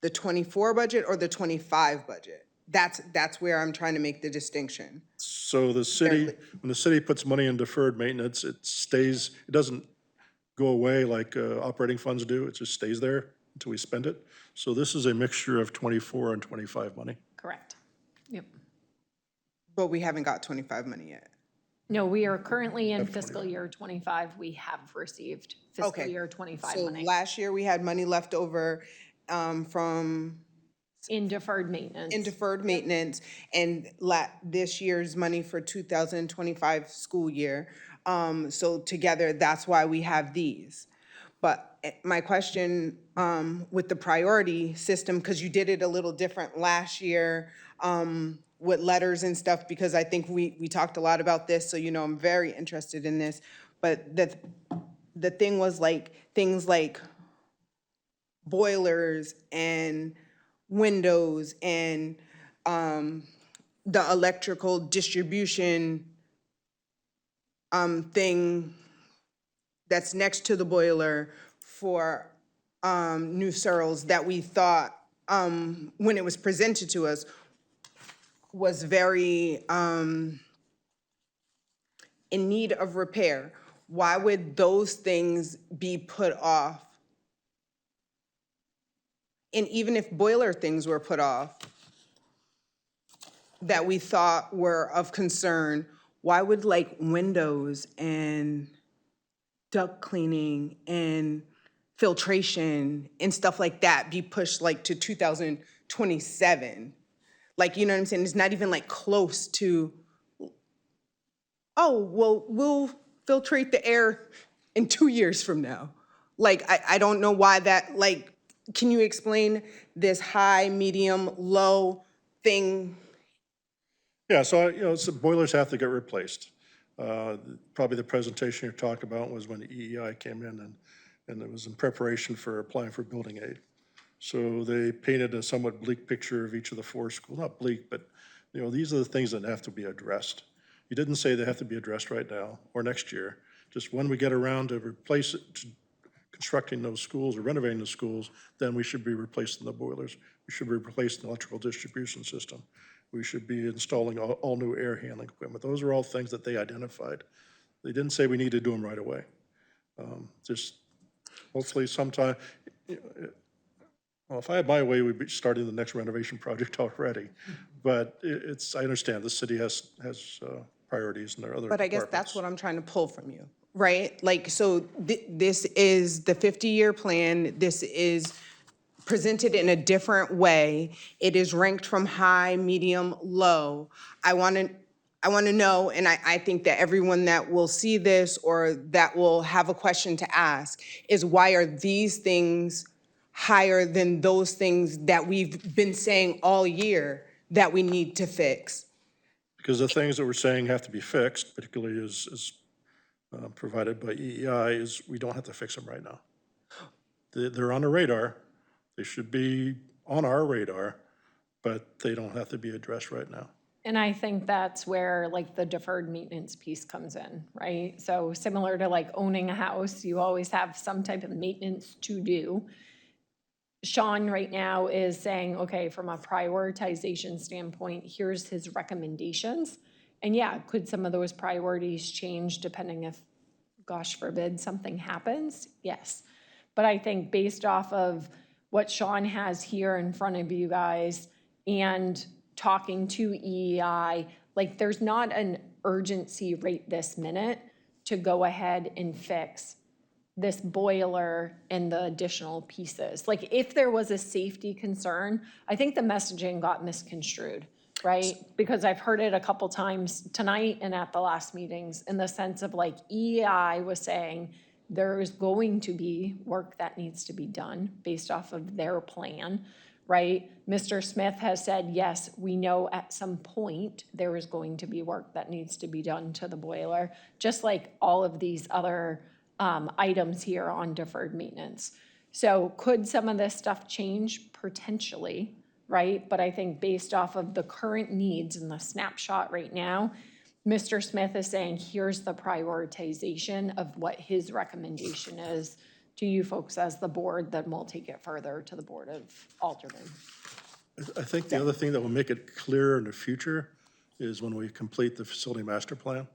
the 24 budget or the 25 budget? That's where I'm trying to make the distinction. So the city, when the city puts money in deferred maintenance, it stays, it doesn't go away like operating funds do. It just stays there until we spend it. So this is a mixture of 24 and 25 money. Correct. Yep. But we haven't got 25 money yet. No, we are currently in fiscal year 25. We have received fiscal Okay. year 25 So money last year, we had money left over from in deferred maintenance. in deferred maintenance, and this year's money for 2025 school year. So together, that's why we have these. But my question with the priority system, because you did it a little different last year with letters and stuff, because I think we talked a lot about this, so I'm very interested in this. But the thing was like, things like boilers and windows and the electrical distribution thing that's next to the boiler for New Searles that we thought, when it was presented to us, was very in need of repair. Why would those things be put off? And even if boiler things were put off that we thought were of concern, why would like windows and duct cleaning and filtration and stuff like that be pushed like to 2027? Like, you know what I'm saying? It's not even like close to oh, well, we'll filtrate the air in 2 years from now. Like, I don't know why that, like, can you explain this high, medium, low thing? Yeah, so, so boilers have to get replaced. Probably the presentation you talked about was when the EEI came in, and it was in preparation for applying for building aid. So they painted a somewhat bleak picture of each of the 4 schools, not bleak, but, these are the things that have to be addressed. You didn't say they have to be addressed right now or next year, just when we get around to replace it, to constructing those schools or renovating the schools, then we should be replacing the boilers. We should be replacing the electrical distribution system. We should be installing all new air handling equipment. Those are all things that they identified. They didn't say we need to do them right away. Just hopefully sometime, well, if I had my way, we'd be starting the next renovation project already. But I understand the city has priorities and there are other But I guess departments. that's what I'm trying to pull from you, right? Like, so this is the 50-year plan. This is presented in a different way. It is ranked from high, medium, low. I want to know, and I think that everyone that will see this or that will have a question to ask is, why are these things higher than those things that we've been saying all year that we need to fix? Because the things that we're saying have to be fixed, particularly as provided by EEI, is we don't have to fix them right now. They're on the radar. They should be on our radar, but they don't have to be addressed right now. And I think that's where like the deferred maintenance piece comes in, right? So similar to like owning a house, you always have some type of maintenance to do. Sean right now is saying, okay, from a prioritization standpoint, here's his recommendations. And yeah, could some of those priorities change depending if, gosh forbid, something happens? Yes. But I think based off of what Sean has here in front of you guys and talking to EEI, like there's not an urgency right this minute to go ahead and fix this boiler and the additional pieces. Like if there was a safety concern, I think the messaging got misconstrued, right? Because I've heard it a couple times tonight and at the last meetings in the sense of like EEI was saying there is going to be work that needs to be done based off of their plan, right? Mr. Smith has said, yes, we know at some point there is going to be work that needs to be done to the boiler, just like all of these other items here on deferred maintenance. So could some of this stuff change? Potentially, right? But I think based off of the current needs and the snapshot right now, Mr. Smith is saying, here's the prioritization of what his recommendation is to you folks as the board, then we'll take it further to the Board of Aldermen. I think the other thing that will make it clearer in the future is when we complete the facility master plan.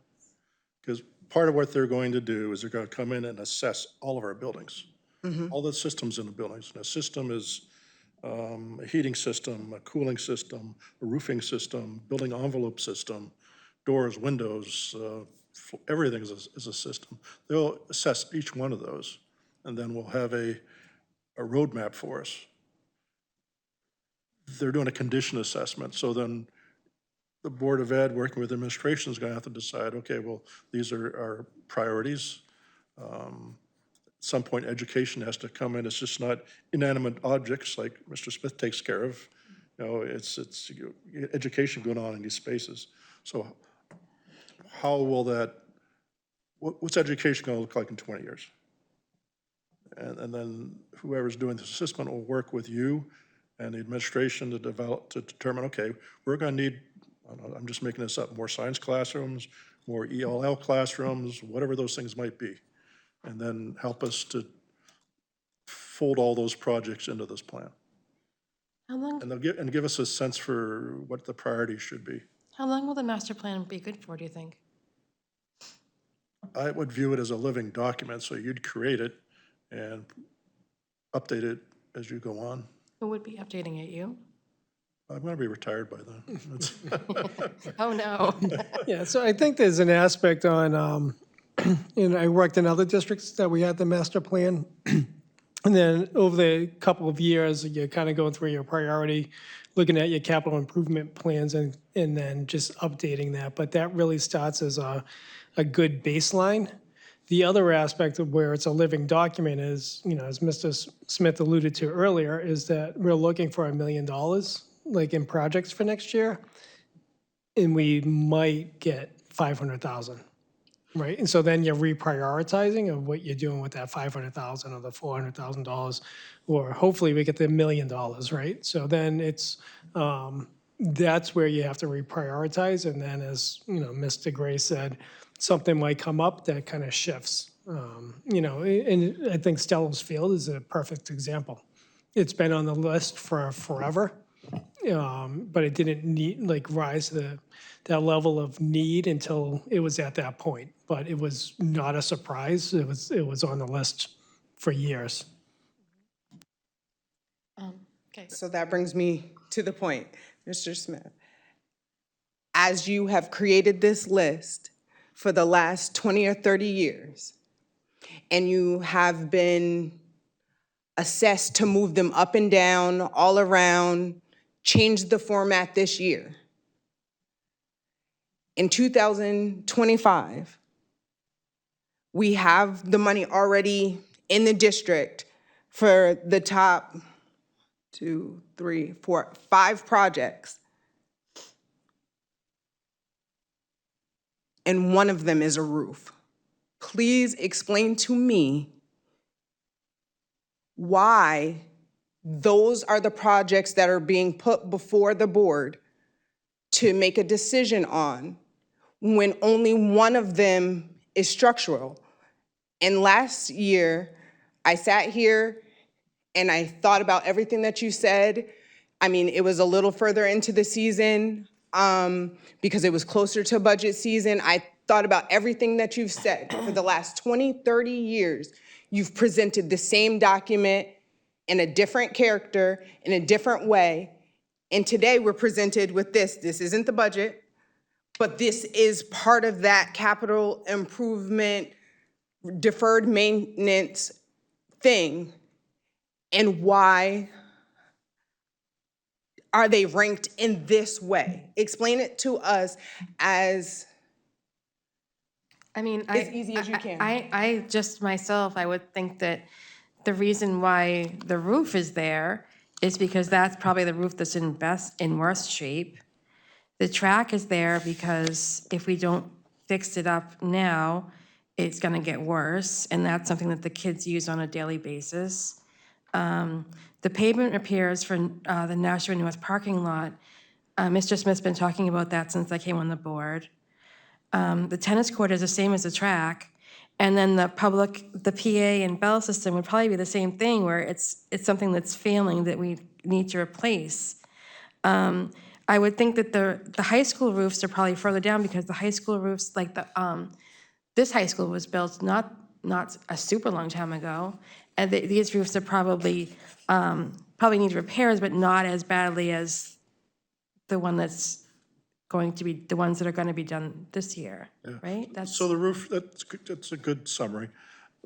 Because part of what they're going to do is they're going to come in and assess all of our buildings, all the systems in the buildings. And a system is a heating system, a cooling system, a roofing system, building envelope system, doors, windows, everything is a system. They'll assess each one of those, and then we'll have a roadmap for us. They're doing a condition assessment, so then the Board of Ed, working with administration, is going to have to decide, okay, well, these are our priorities. At some point, education has to come in. It's just not inanimate objects like Mr. Smith takes care of. It's education going on in these spaces. So how will what's education going to look like in 20 years? And then whoever's doing this assessment will work with you and the administration to determine, okay, we're going to need, I'm just making this up, more science classrooms, more ELL classrooms, whatever those things might be. And then help us to fold all those projects into this plan. How long, And give us a sense for what the priorities should be. how long will the master plan be good for, do you think? I would view it as a living document, so you'd create it and update it as you go on. Who would be updating it, you? I'm going to be retired by then. Oh, no. Yeah, so I think there's an aspect on, I worked in other districts that we had the master plan. And then over the couple of years, you're kind of going through your priority, looking at your capital improvement plans and then just updating that. But that really starts as a good baseline. The other aspect of where it's a living document is, as Mr. Smith alluded to earlier, is that we're looking for $1 million, like in projects for next year, and we might get 500,000. Right, and so then you're reprioritizing of what you're doing with that 500,000 or the $400,000, or hopefully we get the $1 million, right? So then it's, that's where you have to reprioritize, and then as, Mr. Gray said, something might come up that kind of shifts. And I think Stellar's Field is a perfect example. It's been on the list for forever, but it didn't rise to that level of need until it was at that point. But it was not a surprise. It was on the list for years. Okay. So that brings me to the point, Mr. Smith. As you have created this list for the last 20 or 30 years, and you have been assessed to move them up and down, all around, change the format this year. In 2025, we have the money already in the district for the top 2, 3, 4, 5 projects. And one of them is a roof. Please explain to me why those are the projects that are being put before the board to make a decision on when only one of them is structural. And last year, I sat here and I thought about everything that you said. I mean, it was a little further into the season because it was closer to budget season. I thought about everything that you've said. For the last 20, 30 years, you've presented the same document in a different character, in a different way. And today we're presented with this. This isn't the budget, but this is part of that capital improvement, deferred maintenance thing. And why are they ranked in this way? Explain it to us as easy as you can. I just myself, I would think that the reason why the roof is there is because that's probably the roof that's in worst shape. The track is there because if we don't fix it up now, it's gonna get worse, and that's something that the kids use on a daily basis. The pavement repairs for the Nashua North parking lot, Mr. Smith's been talking about that since I came on the board. The tennis court is the same as the track, and then the PA and bell system would probably be the same thing, where it's something that's failing that we need to replace. I would think that the high school roofs are probably further down because the high school roofs, like this high school was built not a super long time ago, and these roofs are probably need repairs, but not as badly as the one that's going to be, the ones that are going to be done this year, right? So the roof, that's a good summary.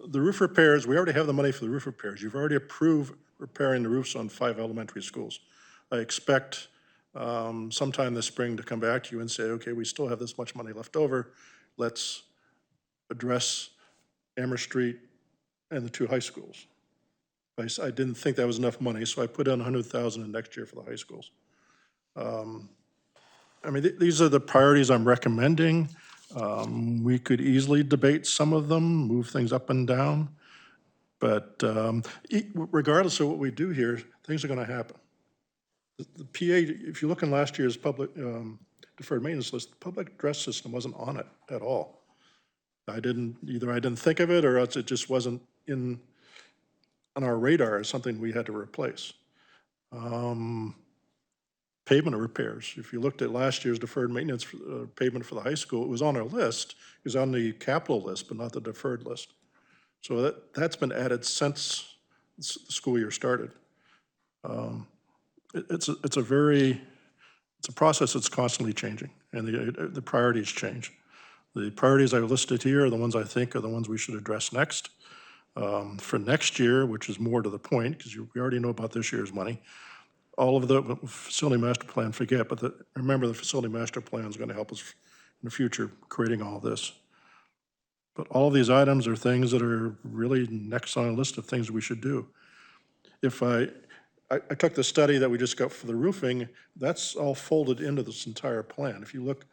The roof repairs, we already have the money for the roof repairs. You've already approved repairing the roofs on 5 elementary schools. I expect sometime this spring to come back to you and say, okay, we still have this much money left over. Let's address Amherst Street and the 2 high schools. I didn't think that was enough money, so I put in $100,000 in next year for the high schools. I mean, these are the priorities I'm recommending. We could easily debate some of them, move things up and down. But regardless of what we do here, things are going to happen. The PA, if you look in last year's public deferred maintenance list, the public address system wasn't on it at all. Either I didn't think of it, or else it just wasn't on our radar as something we had to replace. Pavement repairs. If you looked at last year's deferred maintenance pavement for the high school, it was on our list. It was on the capital list, but not the deferred list. So that's been added since the school year started. It's a process that's constantly changing, and the priorities change. The priorities I listed here are the ones I think are the ones we should address next. For next year, which is more to the point, because we already know about this year's money, all of the facility master plan, forget, but remember the facility master plan is going to help us in the future creating all this. But all of these items are things that are really next on a list of things we should do. If I took the study that we just got for the roofing, that's all folded into this entire plan. If you look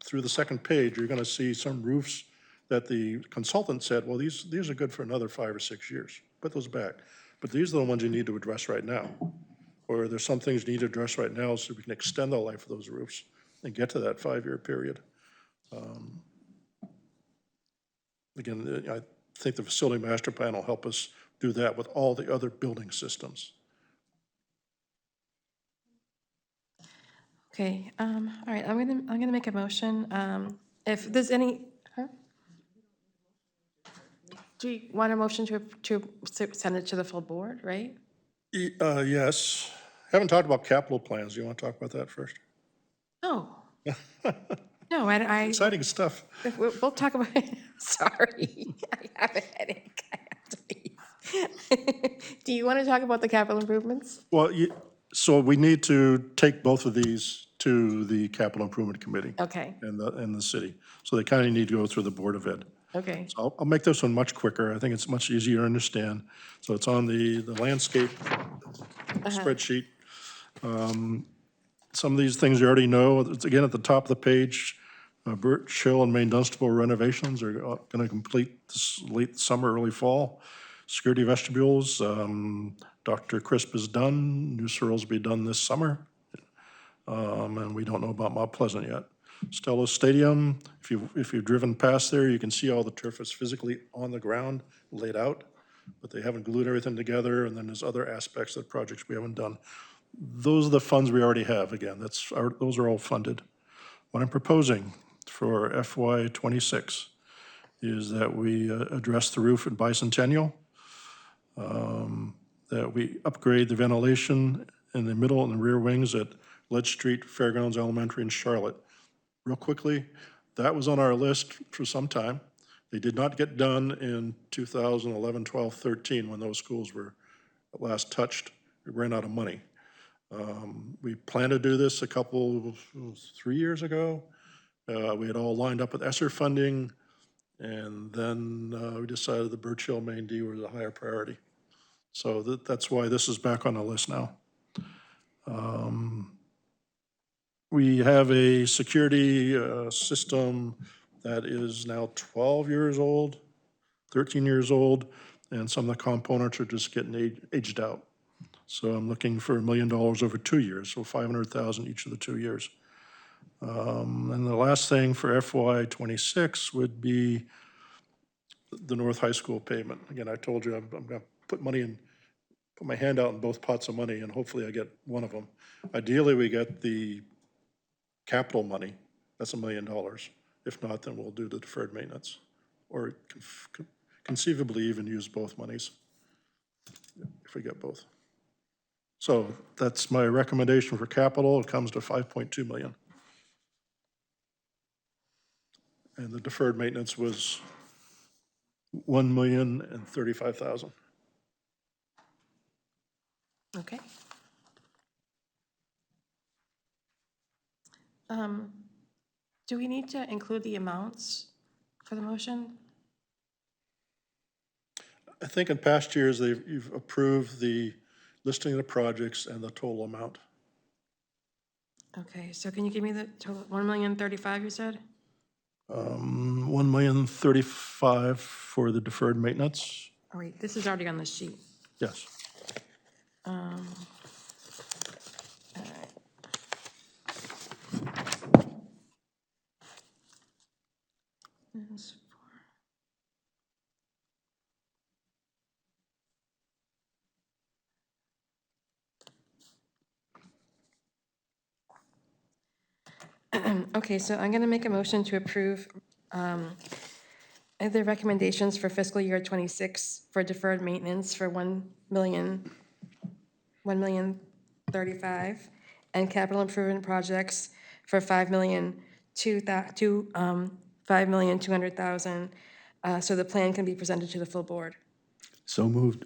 through the second page, you're going to see some roofs that the consultant said, well, these are good for another 5 or 6 years. Put those back. But these are the ones you need to address right now. Or there's some things you need to address right now so we can extend the life of those roofs and get to that 5-year period. Again, I think the facility master plan will help us do that with all the other building systems. Okay, all right, I'm gonna make a motion. If there's any, huh? Do you want a motion to send it to the full board, right? Yes. Haven't talked about capital plans. Do you want to talk about that first? No. No, I, Exciting stuff. we'll talk about it. Sorry, I have a headache. I have to leave. Do you want to talk about the capital improvements? Well, so we need to take both of these to the capital improvement committee. Okay, And the city. So they kind of need to go through the Board of Ed. okay, So I'll make this one much quicker. I think it's much easier to understand. So it's on the landscape spreadsheet. Some of these things you already know. It's again at the top of the page. Birch Hill and Main Dunstable renovations are going to complete this late summer, early fall. Security vestibules, Dr. Crisp is done. New Searles will be done this summer. And we don't know about Mount Pleasant yet. Stella Stadium, if you've driven past there, you can see all the turf is physically on the ground, laid out, but they haven't glued everything together, and then there's other aspects of projects we haven't done. Those are the funds we already have, again, those are all funded. What I'm proposing for FY '26 is that we address the roof at Bicentennial, that we upgrade the ventilation in the middle and the rear wings at Ledge Street, Fairgrounds Elementary, and Charlotte. Real quickly, that was on our list for some time. They did not get done in 2011, 12, 13, when those schools were last touched. We ran out of money. We planned to do this 3 years ago. We had all lined up with ESSER funding, and then we decided the Birch Hill Main D was a higher priority. So that's why this is back on the list now. We have a security system that is now 12 years old, 13 years old, and some of the components are just getting aged out. So I'm looking for $1 million over 2 years, so $500,000 each of the 2 years. And the last thing for FY '26 would be the North High School pavement. Again, I told you I'm going to put my hand out in both pots of money, and hopefully I get one of them. Ideally, we get the capital money, that's $1 million. If not, then we'll do the deferred maintenance, or conceivably even use both monies, if we get both. So that's my recommendation for capital. It comes to 5.2 million. And the deferred maintenance was 1,035,000. okay. Do we need to include the amounts for the motion? I think in past years, you've approved the listing of the projects and the total amount. Okay, so can you give me the total, 1,035,000 you said? 1,035,000 for the deferred maintenance. Oh wait, this is already on the sheet. Yes. All right. This Okay, so I'm going to make a motion to approve the recommendations for fiscal year '26 for deferred maintenance for $1,035,000 and capital improvement projects for $5,200,000 so the plan can be presented to the full board. So moved.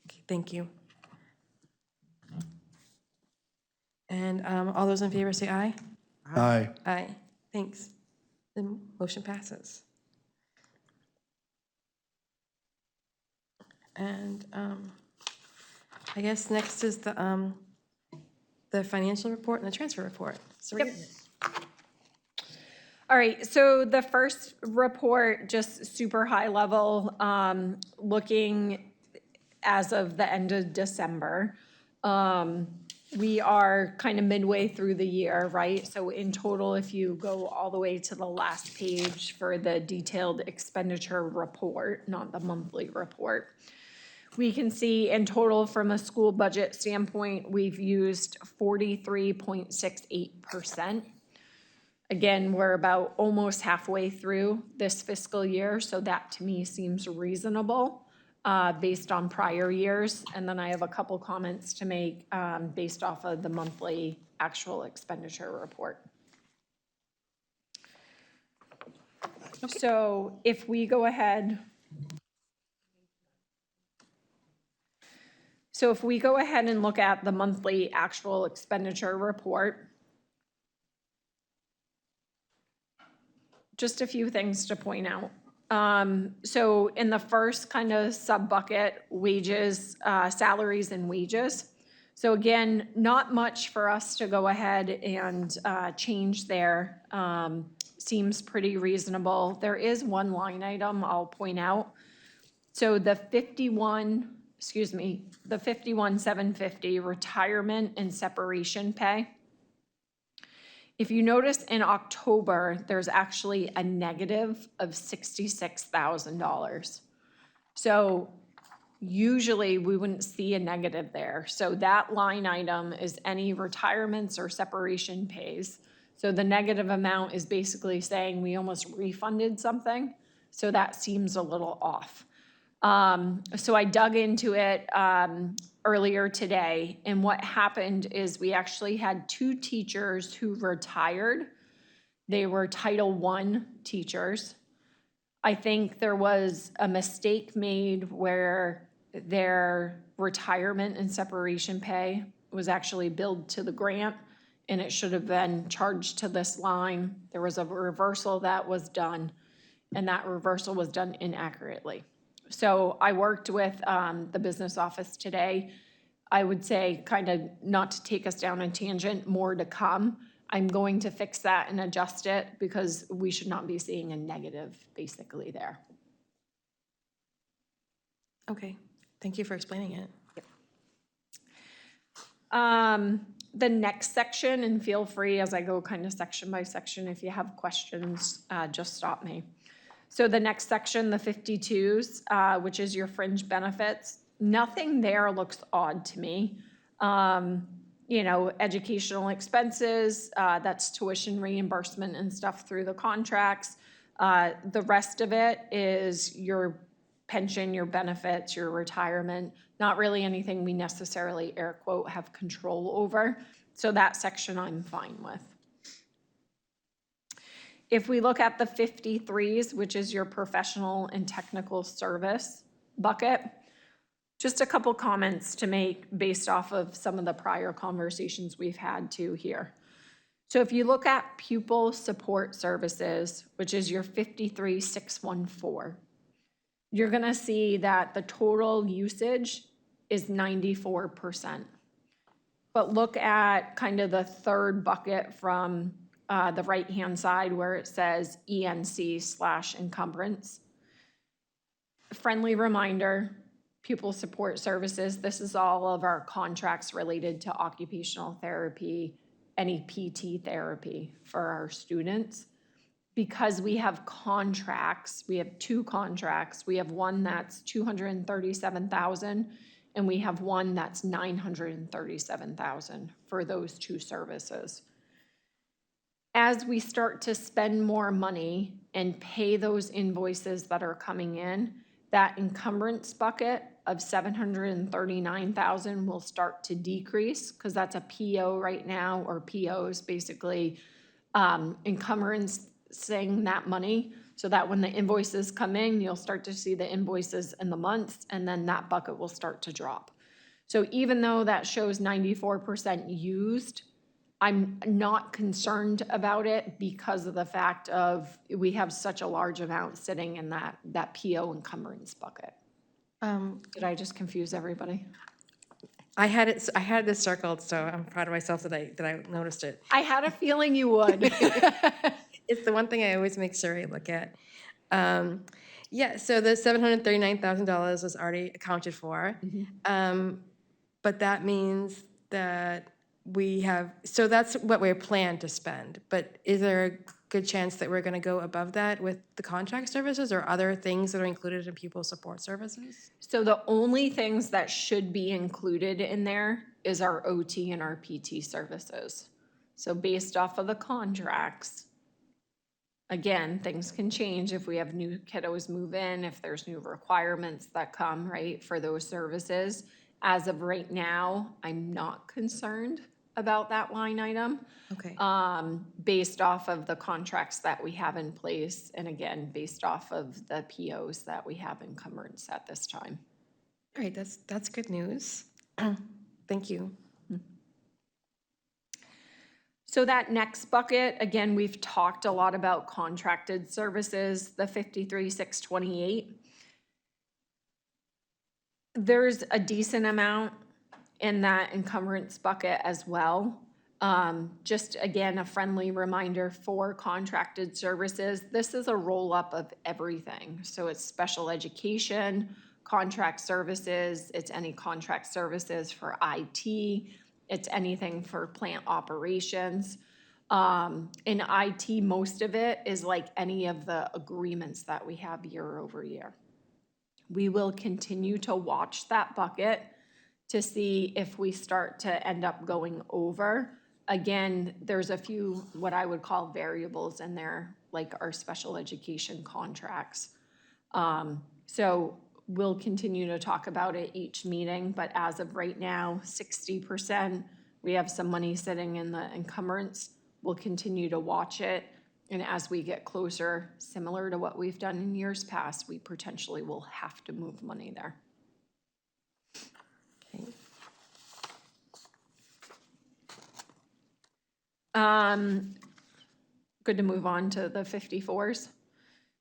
Okay, thank you. And all those in favor say aye. Aye. Aye, thanks. The motion passes. And I guess next is the financial report and the transfer report. So we're getting it. All right, so the first report, just super high level, looking as of the end of December. We are kind of midway through the year, right? So in total, if you go all the way to the last page for the detailed expenditure report, not the monthly report, we can see in total from a school budget standpoint, we've used 43.68%. Again, we're about almost halfway through this fiscal year, so that to me seems reasonable based on prior years. And then I have a couple comments to make based off of the monthly actual expenditure report. So if we go ahead. So if we go ahead and look at the monthly actual expenditure report, just a few things to point out. So in the first kind of sub-bucket, wages, salaries and wages. So again, not much for us to go ahead and change there. Seems pretty reasonable. There is one line item I'll point out. So the 51,750 retirement and separation pay. If you notice in October, there's actually a negative of $66,000. So usually we wouldn't see a negative there. So that line item is any retirements or separation pays. So the negative amount is basically saying we almost refunded something. So that seems a little off. So I dug into it earlier today, and what happened is we actually had 2 teachers who retired. They were Title I teachers. I think there was a mistake made where their retirement and separation pay was actually billed to the grant, and it should have been charged to this line. There was a reversal that was done, and that reversal was done inaccurately. So I worked with the business office today. I would say, kind of not to take us down a tangent, more to come. I'm going to fix that and adjust it because we should not be seeing a negative basically there. Okay, thank you for explaining it. The next section, and feel free as I go kind of section by section, if you have questions, just stop me. So the next section, the 52s, which is your fringe benefits, nothing there looks odd to me. You know, educational expenses, that's tuition reimbursement and stuff through the contracts. The rest of it is your pension, your benefits, your retirement, not really anything we necessarily, air quote, have control over. So that section I'm fine with. If we look at the 53s, which is your professional and technical service bucket, just a couple comments to make based off of some of the prior conversations we've had too here. So if you look at pupil support services, which is your 53,614, you're gonna see that the total usage is 94%. But look at kind of the third bucket from the right-hand side where it says ENC/encumbrance. Friendly reminder, pupil support services, this is all of our contracts related to occupational therapy, any PT therapy for our students. Because we have contracts, we have 2 contracts. We have one that's $237,000 and we have one that's $937,000 for those 2 services. As we start to spend more money and pay those invoices that are coming in, that encumbrance bucket of $739,000 will start to decrease because that's a PO right now, or POs basically encumbrancing that money. so that when the invoices come in, you'll start to see the invoices in the months, and then that bucket will start to drop. So even though that shows 94% used, I'm not concerned about it because of the fact of we have such a large amount sitting in that PO encumbrance bucket. Did I just confuse everybody? I had this circled, so I'm proud of myself that I noticed it. I had a feeling you would. It's the one thing I always make sure I look at. Yeah, so the $739,000 was already accounted for. But that means that we have, so that's what we're planned to spend. But is there a good chance that we're going to go above that with the contract services or other things that are included in pupil support services? So the only things that should be included in there is our OT and our PT services. So based off of the contracts, again, things can change if we have new kiddos move in, if there's new requirements that come, right, for those services. As of right now, I'm not concerned about that line item. Okay. Based off of the contracts that we have in place, and again, based off of the POs that we have encumbrance at this time. All right, that's good news. Thank you. So that next bucket, again, we've talked a lot about contracted services, the 53,628. There's a decent amount in that encumbrance bucket as well. Just again, a friendly reminder for contracted services. This is a roll-up of everything. So it's special education, contract services, it's any contract services for IT, it's anything for plant operations. In IT, most of it is like any of the agreements that we have year over year. We will continue to watch that bucket to see if we start to end up going over. Again, there's a few what I would call variables in there, like our special education contracts. So we'll continue to talk about it each meeting, but as of right now, 60%, we have some money sitting in the encumbrance. We'll continue to watch it. And as we get closer, similar to what we've done in years past, we potentially will have to move money there. Okay. Good to move on to the 54s.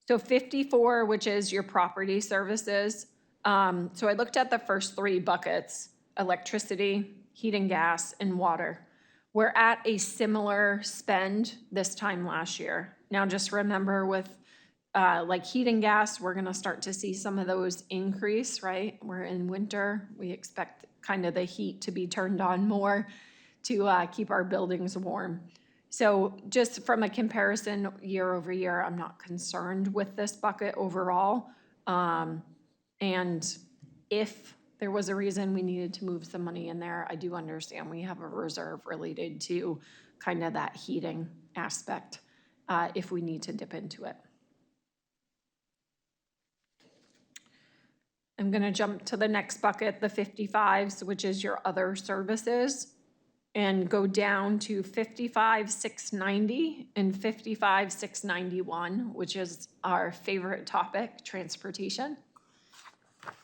So 54, which is your property services. So I looked at the first three buckets: electricity, heat and gas, and water. We're at a similar spend this time last year. Now just remember with like heat and gas, we're gonna start to see some of those increase, right? We're in winter, we expect kind of the heat to be turned on more to keep our buildings warm. So just from a comparison year over year, I'm not concerned with this bucket overall. And if there was a reason we needed to move some money in there, I do understand we have a reserve related to kind of that heating aspect if we need to dip into it. I'm gonna jump to the next bucket, the 55s, which is your other services, and go down to 55,690 and 55,691, which is our favorite topic, transportation.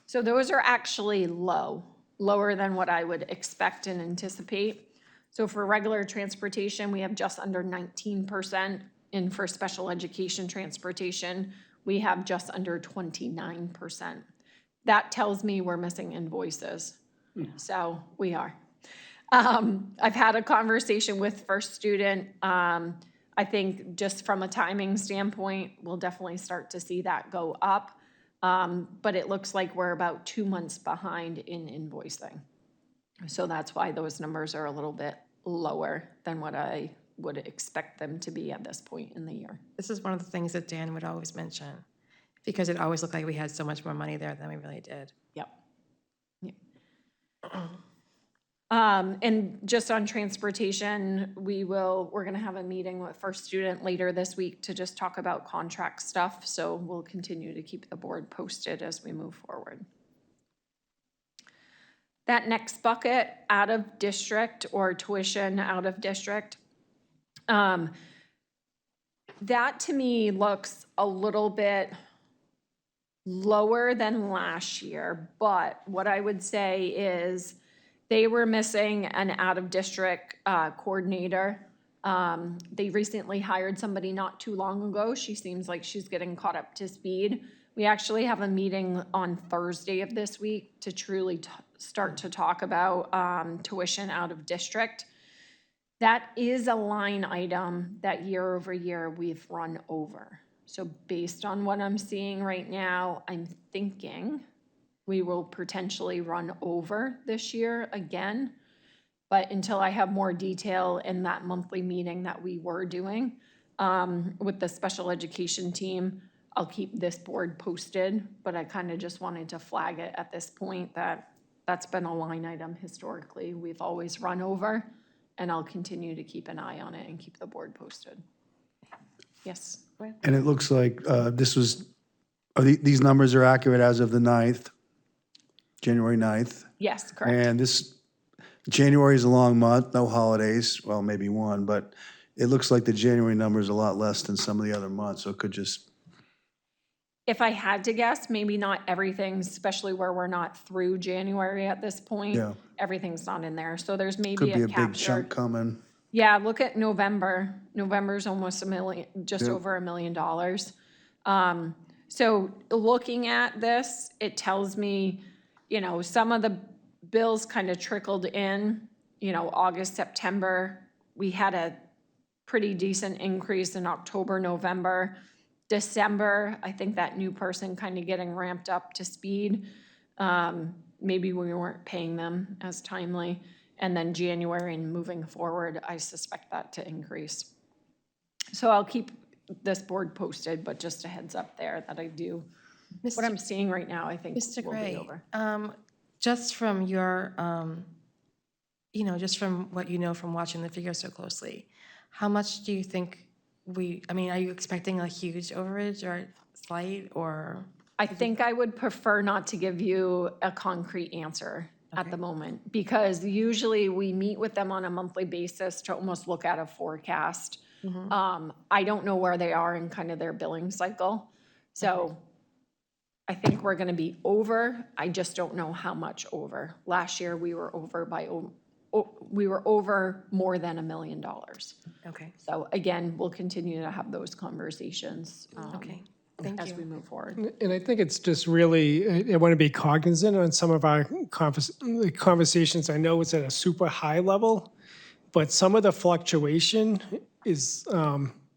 So those are actually lower than what I would expect and anticipate. So for regular transportation, we have just under 19%, and for special education transportation, we have just under 29%. That tells me we're missing invoices. So we are. I've had a conversation with First Student. I think just from a timing standpoint, we'll definitely start to see that go up. But it looks like we're about 2 months behind in invoicing. So that's why those numbers are a little bit lower than what I would expect them to be at this point in the year. This is one of the things that Dan would always mention, because it always looked like we had so much more money there than we really did. Yep. And just on transportation, we're gonna have a meeting with First Student later this week to just talk about contract stuff. So we'll continue to keep the board posted as we move forward. That next bucket, out of district or tuition out of district. That to me looks a little bit lower than last year, but what I would say is they were missing an out-of-district coordinator. They recently hired somebody not too long ago. She seems like she's getting caught up to speed. We actually have a meeting on Thursday of this week to truly start to talk about tuition out of district. That is a line item that year over year we've run over. So based on what I'm seeing right now, I'm thinking we will potentially run over this year again. But until I have more detail in that monthly meeting that we were doing with the special education team, I'll keep this board posted. But I kind of just wanted to flag it at this point that that's been a line item historically. We've always run over, and I'll continue to keep an eye on it and keep the board posted. Yes, go ahead. And it looks like these numbers are accurate as of the 9th, January 9th. Yes, correct. And January is a long month, no holidays, well, maybe one, but it looks like the January number is a lot less than some of the other months, so it could just, If I had to guess, maybe not everything, especially where we're not through January at this point. Yeah. Everything's not in there. So there's maybe could be a a big capture. chunk coming. Yeah, look at November. November's almost $1 million, just Yeah. over $1 million. So looking at this, it tells me, some of the bills kind of trickled in, August, September. We had a pretty decent increase in October, November. December, I think that new person kind of getting ramped up to speed. Maybe we weren't paying them as timely. And then January and moving forward, I suspect that to increase. So I'll keep this board posted, but just a heads up there that I do. What I'm seeing right now, I think Mr. will be Gray, over. just from your, just from what you know from watching the figures so closely, how much do you think are you expecting a huge overage or slight or? I think I would prefer not to give you a concrete answer at the moment, because usually we meet with them on a monthly basis to almost look at a forecast. I don't know where they are in kind of their billing cycle. So I think we're going to be over. I just don't know how much over. Last year, we were over more than $1 million. Okay, So again, we'll continue to have those conversations okay, thank as you. we move forward. And I think it's just really, I want to be cognizant on some of our conversations. I know it's at a super high level, but some of the fluctuation is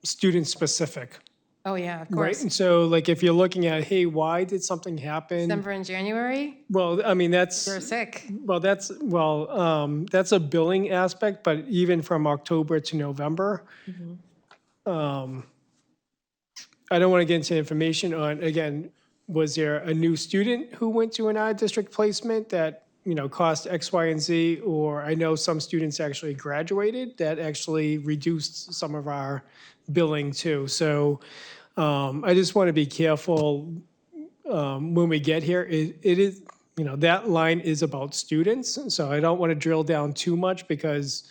student-specific, Oh, yeah, of right? course. And so like if you're looking at, hey, why did something happen? December and January, Well, I mean, that's, they're sick. that's a billing aspect, but even from October to November, I don't want to get into information on, again, was there a new student who went to an out-of-district placement that, cost X, Y, and Z? Or I know some students actually graduated that actually reduced some of our billing too. So I just want to be careful when we get here. It is, that line is about students. So I don't want to drill down too much because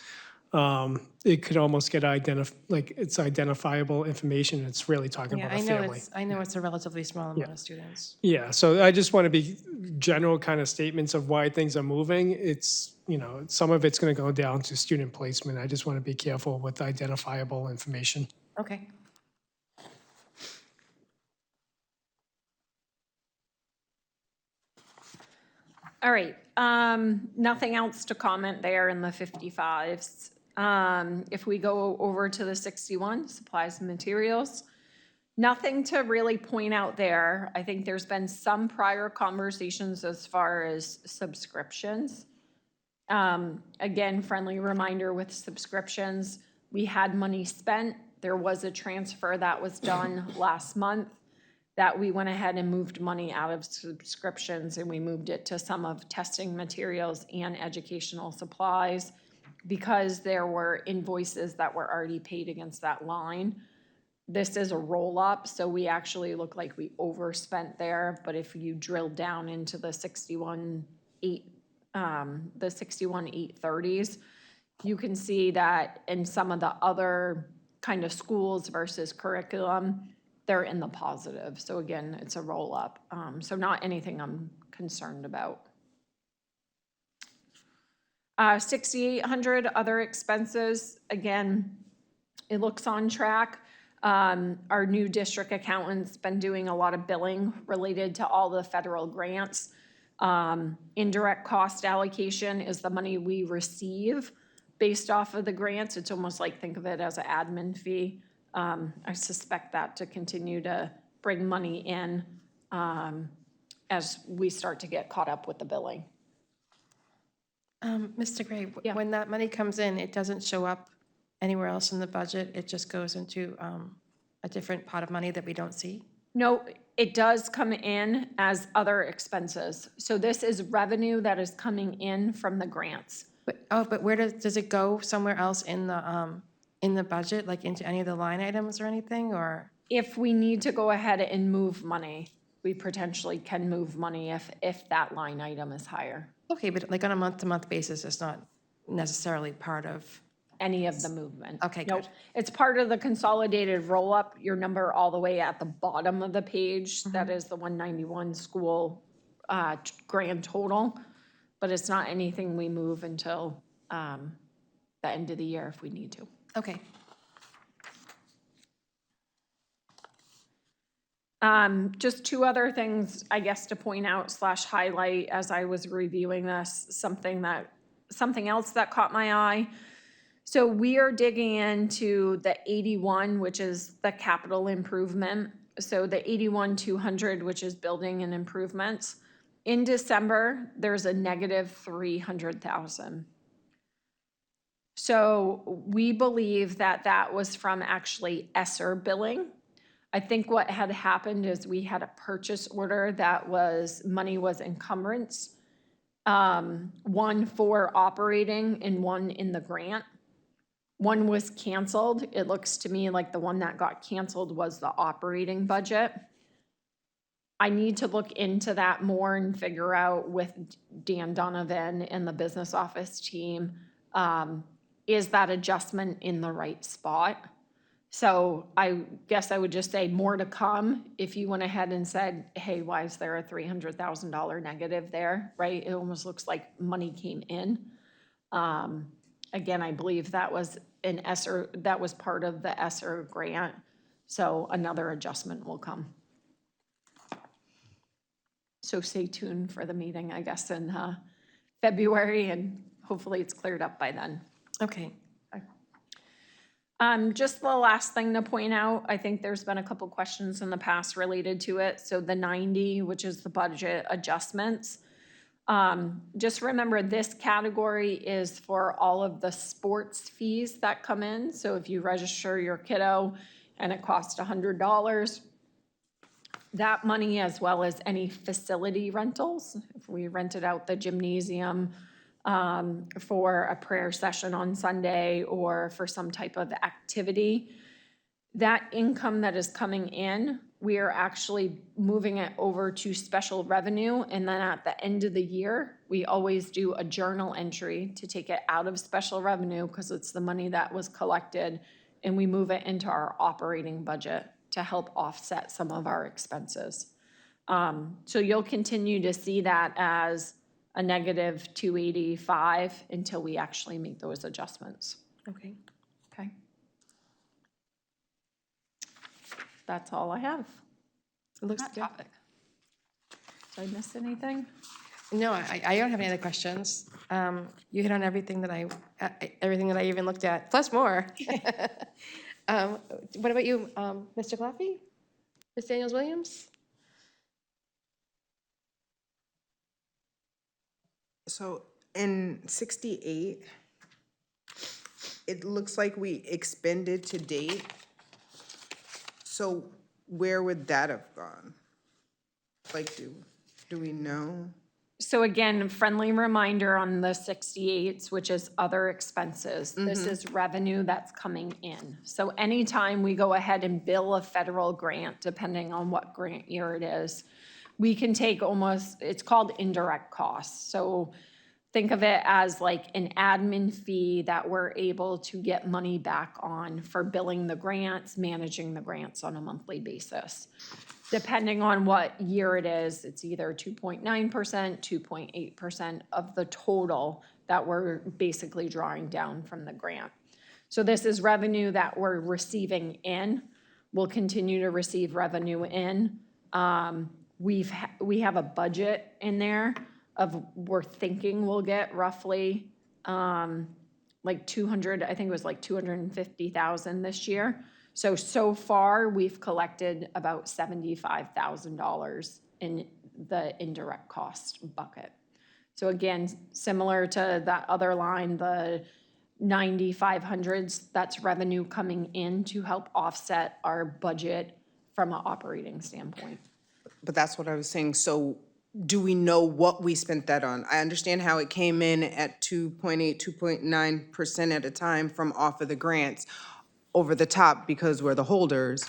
it could almost get it's identifiable information. It's really talking Yeah, about a family. I know it's a relatively small amount of students. Yeah, so I just want to be general kind of statements of why things are moving. It's, some of it's going to go down to student placement. I just want to be careful with identifiable information. Okay. All right, nothing else to comment there in the 55s. If we go over to the 61, supplies and materials, nothing to really point out there. I think there's been some prior conversations as far as subscriptions. Again, friendly reminder with subscriptions, we had money spent. There was a transfer that was done last month that we went ahead and moved money out of subscriptions, and we moved it to some of testing materials and educational supplies because there were invoices that were already paid against that line. This is a roll-up, so we actually look like we overspent there, but if you drill down into the 61,830s, you can see that in some of the other kind of schools versus curriculum, they're in the positive. So again, it's a roll up. So not anything I'm concerned about. 6,800 other expenses, again, it looks on track. Our new district accountant's been doing a lot of billing related to all the federal grants. Indirect cost allocation is the money we receive based off of the grants. It's almost like, think of it as an admin fee. I suspect that to continue to bring money in as we start to get caught up with the billing. Mr. Gray, Yeah. when that money comes in, it doesn't show up anywhere else in the budget? It just goes into a different pot of money that we don't see? No, it does come in as other expenses. So this is revenue that is coming in from the grants. But where does it go somewhere else in the budget, like into any of the line items or anything, or? If we need to go ahead and move money, we potentially can move money if that line item is higher. Okay, but like on a month-to-month basis, it's not necessarily part of, Any of the movement. Okay, Nope. good. It's part of the consolidated roll-up, your number all the way at the bottom of the page. That is the 191 school grand total. But it's not anything we move until the end of the year if we need to. okay. Just two other things, I guess, to point out / highlight as I was reviewing this, something else that caught my eye. So we are digging into the 81, which is the capital improvement. So the 81,200, which is building and improvements. In December, there's a negative 300,000. So we believe that that was from actually ESSER billing. I think what had happened is we had a purchase order that money was encumbrance. One for operating and one in the grant. One was canceled. It looks to me like the one that got canceled was the operating budget. I need to look into that more and figure out with Dan Donovan and the business office team, is that adjustment in the right spot? So I guess I would just say more to come if you went ahead and said, hey, why is there a $300,000 negative there, right? It almost looks like money came in. Again, I believe that was an ESSER, that was part of the ESSER grant. So another adjustment will come. So stay tuned for the meeting, I guess, in February, and hopefully it's cleared up by then. Okay. Just the last thing to point out, I think there's been a couple questions in the past related to it. So the 90, which is the budget adjustments. Just remember this category is for all of the sports fees that come in. So if you register your kiddo and it costs $100, that money as well as any facility rentals, if we rented out the gymnasium for a prayer session on Sunday or for some type of activity, that income that is coming in, we are actually moving it over to special revenue. And then at the end of the year, we always do a journal entry to take it out of special revenue because it's the money that was collected, and we move it into our operating budget to help offset some of our expenses. So you'll continue to see that as a negative 285 until we actually make those adjustments. Okay. Okay. That's all I have. It looks That good. topic. Did I miss anything? No, I don't have any other questions. You hit on everything that I even looked at, plus more. What about you, Mr. Claffey? Ms. Daniels-Williams? So in 68, it looks like we expended to date. So where would that have gone? Like, do we know? So again, friendly reminder on the 68s, which is other expenses. This is revenue that's coming in. So anytime we go ahead and bill a federal grant, depending on what grant year it is, we can take it's called indirect costs. So think of it as like an admin fee that we're able to get money back on for billing the grants, managing the grants on a monthly basis. Depending on what year it is, it's either 2.9%, 2.8% of the total that we're basically drawing down from the grant. So this is revenue that we're receiving in. We'll continue to receive revenue in. We have a budget in there of, we're thinking we'll get roughly like 200, I think it was like 250,000 this year. So far, we've collected about $75,000 in the indirect cost bucket. So again, similar to that other line, the 9,500s, that's revenue coming in to help offset our budget from an operating standpoint. But that's what I was saying. So do we know what we spent that on? I understand how it came in at 2.8, 2.9% at a time from off of the grants over the top because we're the holders.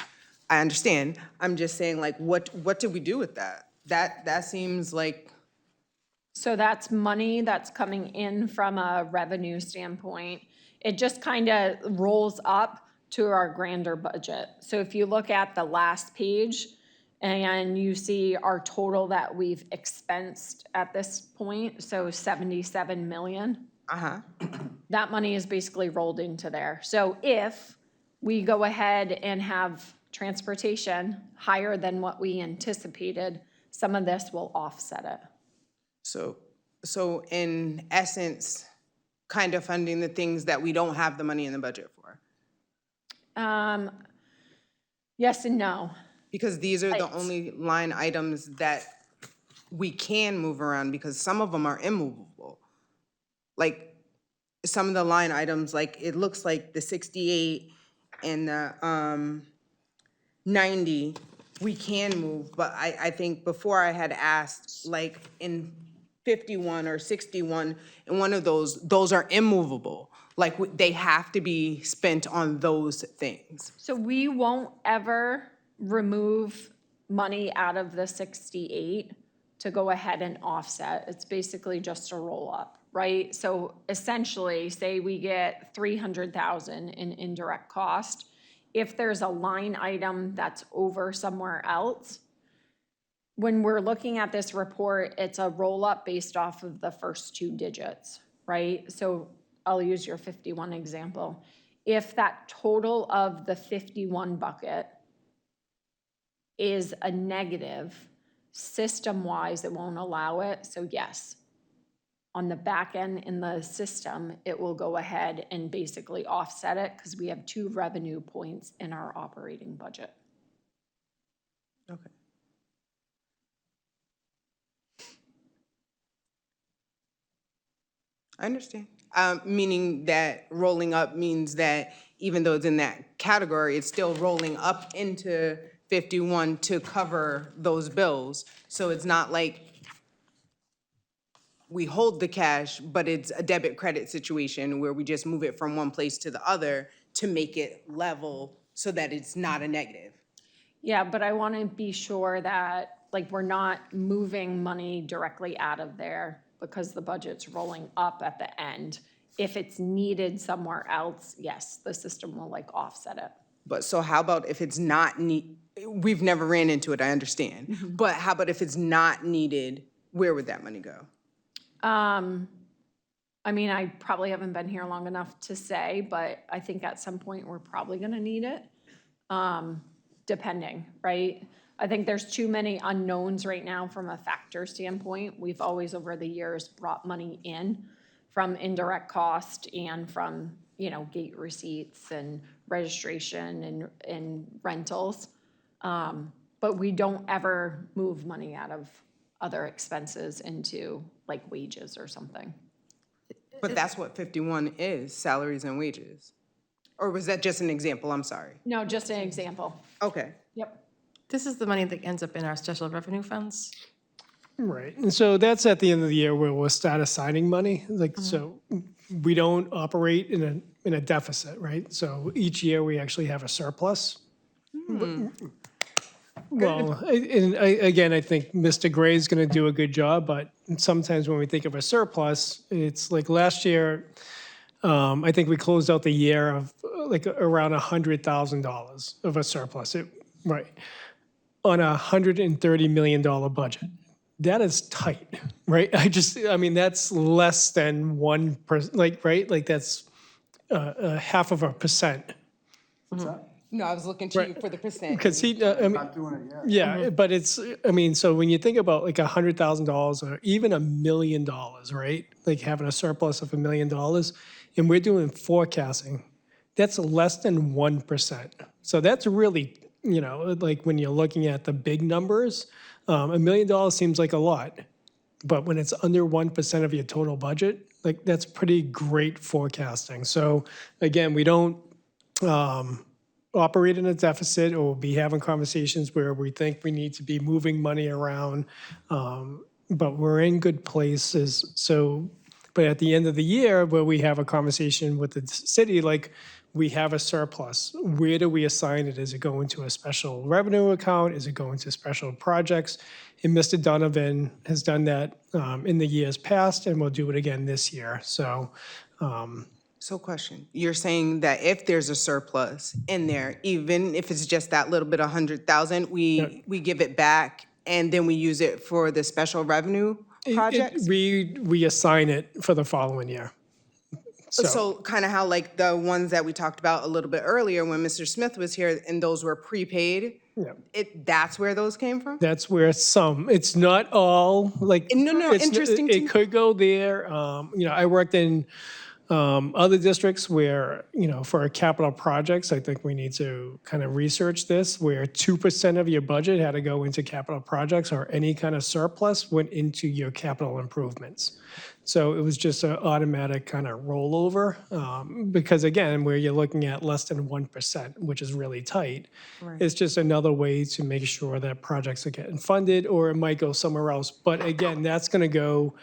I understand. I'm just saying, like, what did we do with that? That seems like, So that's money that's coming in from a revenue standpoint. It just kind of rolls up to our grander budget. So if you look at the last page and you see our total that we've expensed at this point, so 77 million. That money is basically rolled into there. So if we go ahead and have transportation higher than what we anticipated, some of this will offset it. so in essence, kind of funding the things that we don't have the money in the budget for. Yes and no. Because these are the only line items that we can move around because some of them are immovable. Like some of the line items, like it looks like the 68 and the 90, we can move, but I think before I had asked, like in 51 or 61, and one of those are immovable. Like they have to be spent on those things. So we won't ever remove money out of the 68 to go ahead and offset. It's basically just a roll up, right? So essentially, say we get 300,000 in indirect cost. If there's a line item that's over somewhere else, when we're looking at this report, it's a roll up based off of the first two digits, right? So I'll use your 51 example. If that total of the 51 bucket is a negative, system-wise, it won't allow it. So yes, on the back end in the system, it will go ahead and basically offset it because we have two revenue points in our operating budget. Okay. I understand. Meaning that rolling up means that even though it's in that category, it's still rolling up into 51 to cover those bills. So it's not like we hold the cash, but it's a debit credit situation where we just move it from one place to the other to make it level so that it's not a negative. Yeah, but I want to be sure that, like, we're not moving money directly out of there because the budget's rolling up at the end. If it's needed somewhere else, yes, the system will like offset it. But so how about if it's not we've never ran into it, I understand. But how about if it's not needed, where would that money go? I mean, I probably haven't been here long enough to say, but I think at some point we're probably gonna need it, depending, right? I think there's too many unknowns right now from a factor standpoint. We've always, over the years, brought money in from indirect cost and from, gate receipts and registration and rentals. But we don't ever move money out of other expenses into like wages or something. But that's what 51 is, salaries and wages. Or was that just an example? I'm sorry. No, just an example. Okay. Yep. This is the money that ends up in our special revenue funds. Right, and so that's at the end of the year where we'll start assigning money, like, so we don't operate in a deficit, right? So each year we actually have a surplus. Well, again, I think Mr. Gray is going to do a good job, but sometimes when we think of a surplus, it's like last year, I think we closed out the year of like around $100,000 of a surplus, right, on a $130 million budget. That is tight, right? I mean, that's less than 1%, like, right? Like that's a half of a percent. No, I was looking to you for the percent. Because I mean, yeah, but it's, I mean, so when you think about like $100,000 or even $1 million, right? Like having a surplus of $1 million, and we're doing forecasting, that's less than 1%. So that's really, like when you're looking at the big numbers, $1 million seems like a lot. But when it's under 1% of your total budget, like that's pretty great forecasting. So again, we don't operate in a deficit or be having conversations where we think we need to be moving money around. But we're in good places. So, but at the end of the year, where we have a conversation with the city, like we have a surplus, where do we assign it? Is it going to a special revenue account? Is it going to special projects? And Mr. Donovan has done that in the years past and will do it again this year. So, So question, you're saying that if there's a surplus in there, even if it's just that little bit, 100,000, we give it back and then we use it for the special revenue projects? we assign it for the following year. So kind of how like the ones that we talked about a little bit earlier when Mr. Smith was here and those were prepaid? Yeah. That's where those came from? That's where it's not all like. No, it's- interesting to me. It could go there. I worked in other districts where, for capital projects, I think we need to kind of research this, where 2% of your budget had to go into capital projects or any kind of surplus went into your capital improvements. So it was just an automatic kind of rollover because again, where you're looking at less than 1%, which is really tight, it's just another way to make sure that projects are getting funded or it might go somewhere else. But again, that's going to go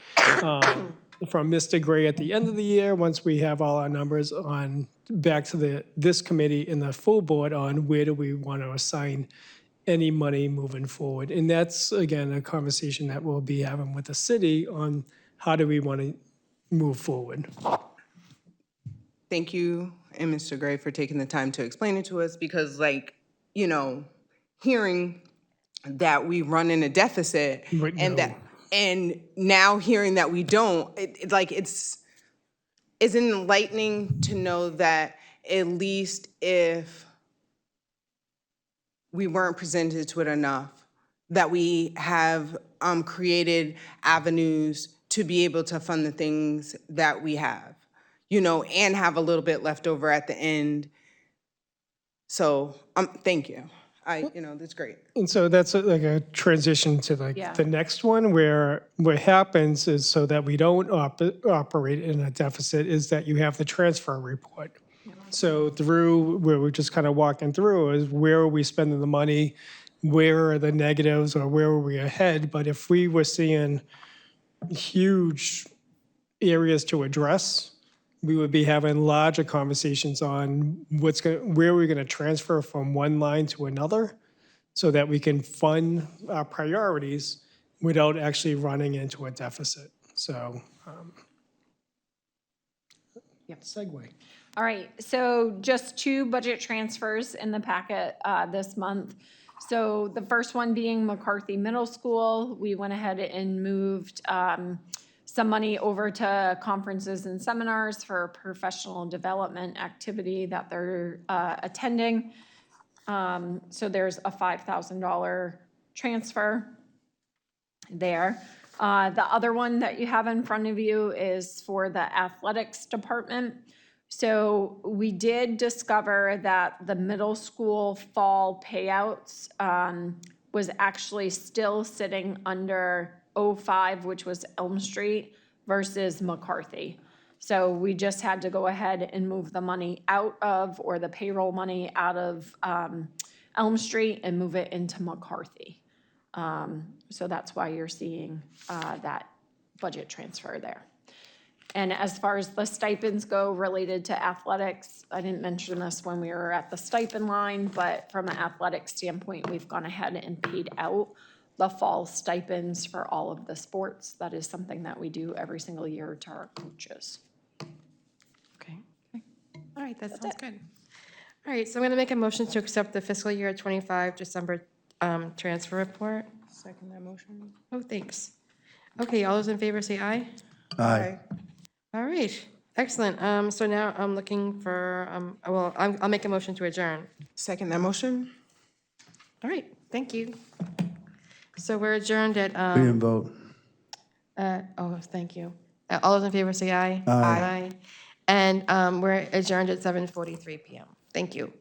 from Mr. Gray at the end of the year, once we have all our numbers on, back to this committee and the full board on where do we want to assign any money moving forward. And that's, again, a conversation that we'll be having with the city on how do we want to move forward. Thank you and Mr. Gray for taking the time to explain it to us because hearing that we run in a deficit Right, and no. and now hearing that we don't, it's enlightening to know that at least if we weren't presented to it enough, that we have created avenues to be able to fund the things that we have, and have a little bit left over at the end. So, thank you. That's great. And so that's like a transition to like Yeah. the next one where what happens is so that we don't operate in a deficit is that you have the transfer report. So through where we're just kind of walking through is where are we spending the money? Where are the negatives or where are we ahead? But if we were seeing huge areas to address, we would be having larger conversations on where we're going to transfer from one line to another so that we can fund our priorities without actually running into a deficit. So, segue. All right, so just 2 budget transfers in the packet this month. So the first one being McCarthy Middle School. We went ahead and moved some money over to conferences and seminars for professional development activity that they're attending. So there's a $5,000 transfer there. The other one that you have in front of you is for the athletics department. So we did discover that the middle school fall payouts was actually still sitting under 05, which was Elm Street, versus McCarthy. So we just had to go ahead and move the money out of, or the payroll money out of Elm Street and move it into McCarthy. So that's why you're seeing that budget transfer there. And as far as the stipends go related to athletics, I didn't mention this when we were at the stipend line, but from an athletic standpoint, we've gone ahead and paid out the fall stipends for all of the sports. That is something that we do every single year to our coaches. Okay. All right, that sounds good. All right, so I'm going to make a motion to accept the fiscal year 25 December transfer report. Second that motion. Oh, thanks. Okay, all those in favor say aye. Aye. All right, excellent. So now I'm looking for, I'll make a motion to adjourn. Second that motion. All right, thank you. So we're adjourned at, We didn't vote. thank you. All those in favor say aye. Aye. And we're adjourned at 7:43 PM. Thank you.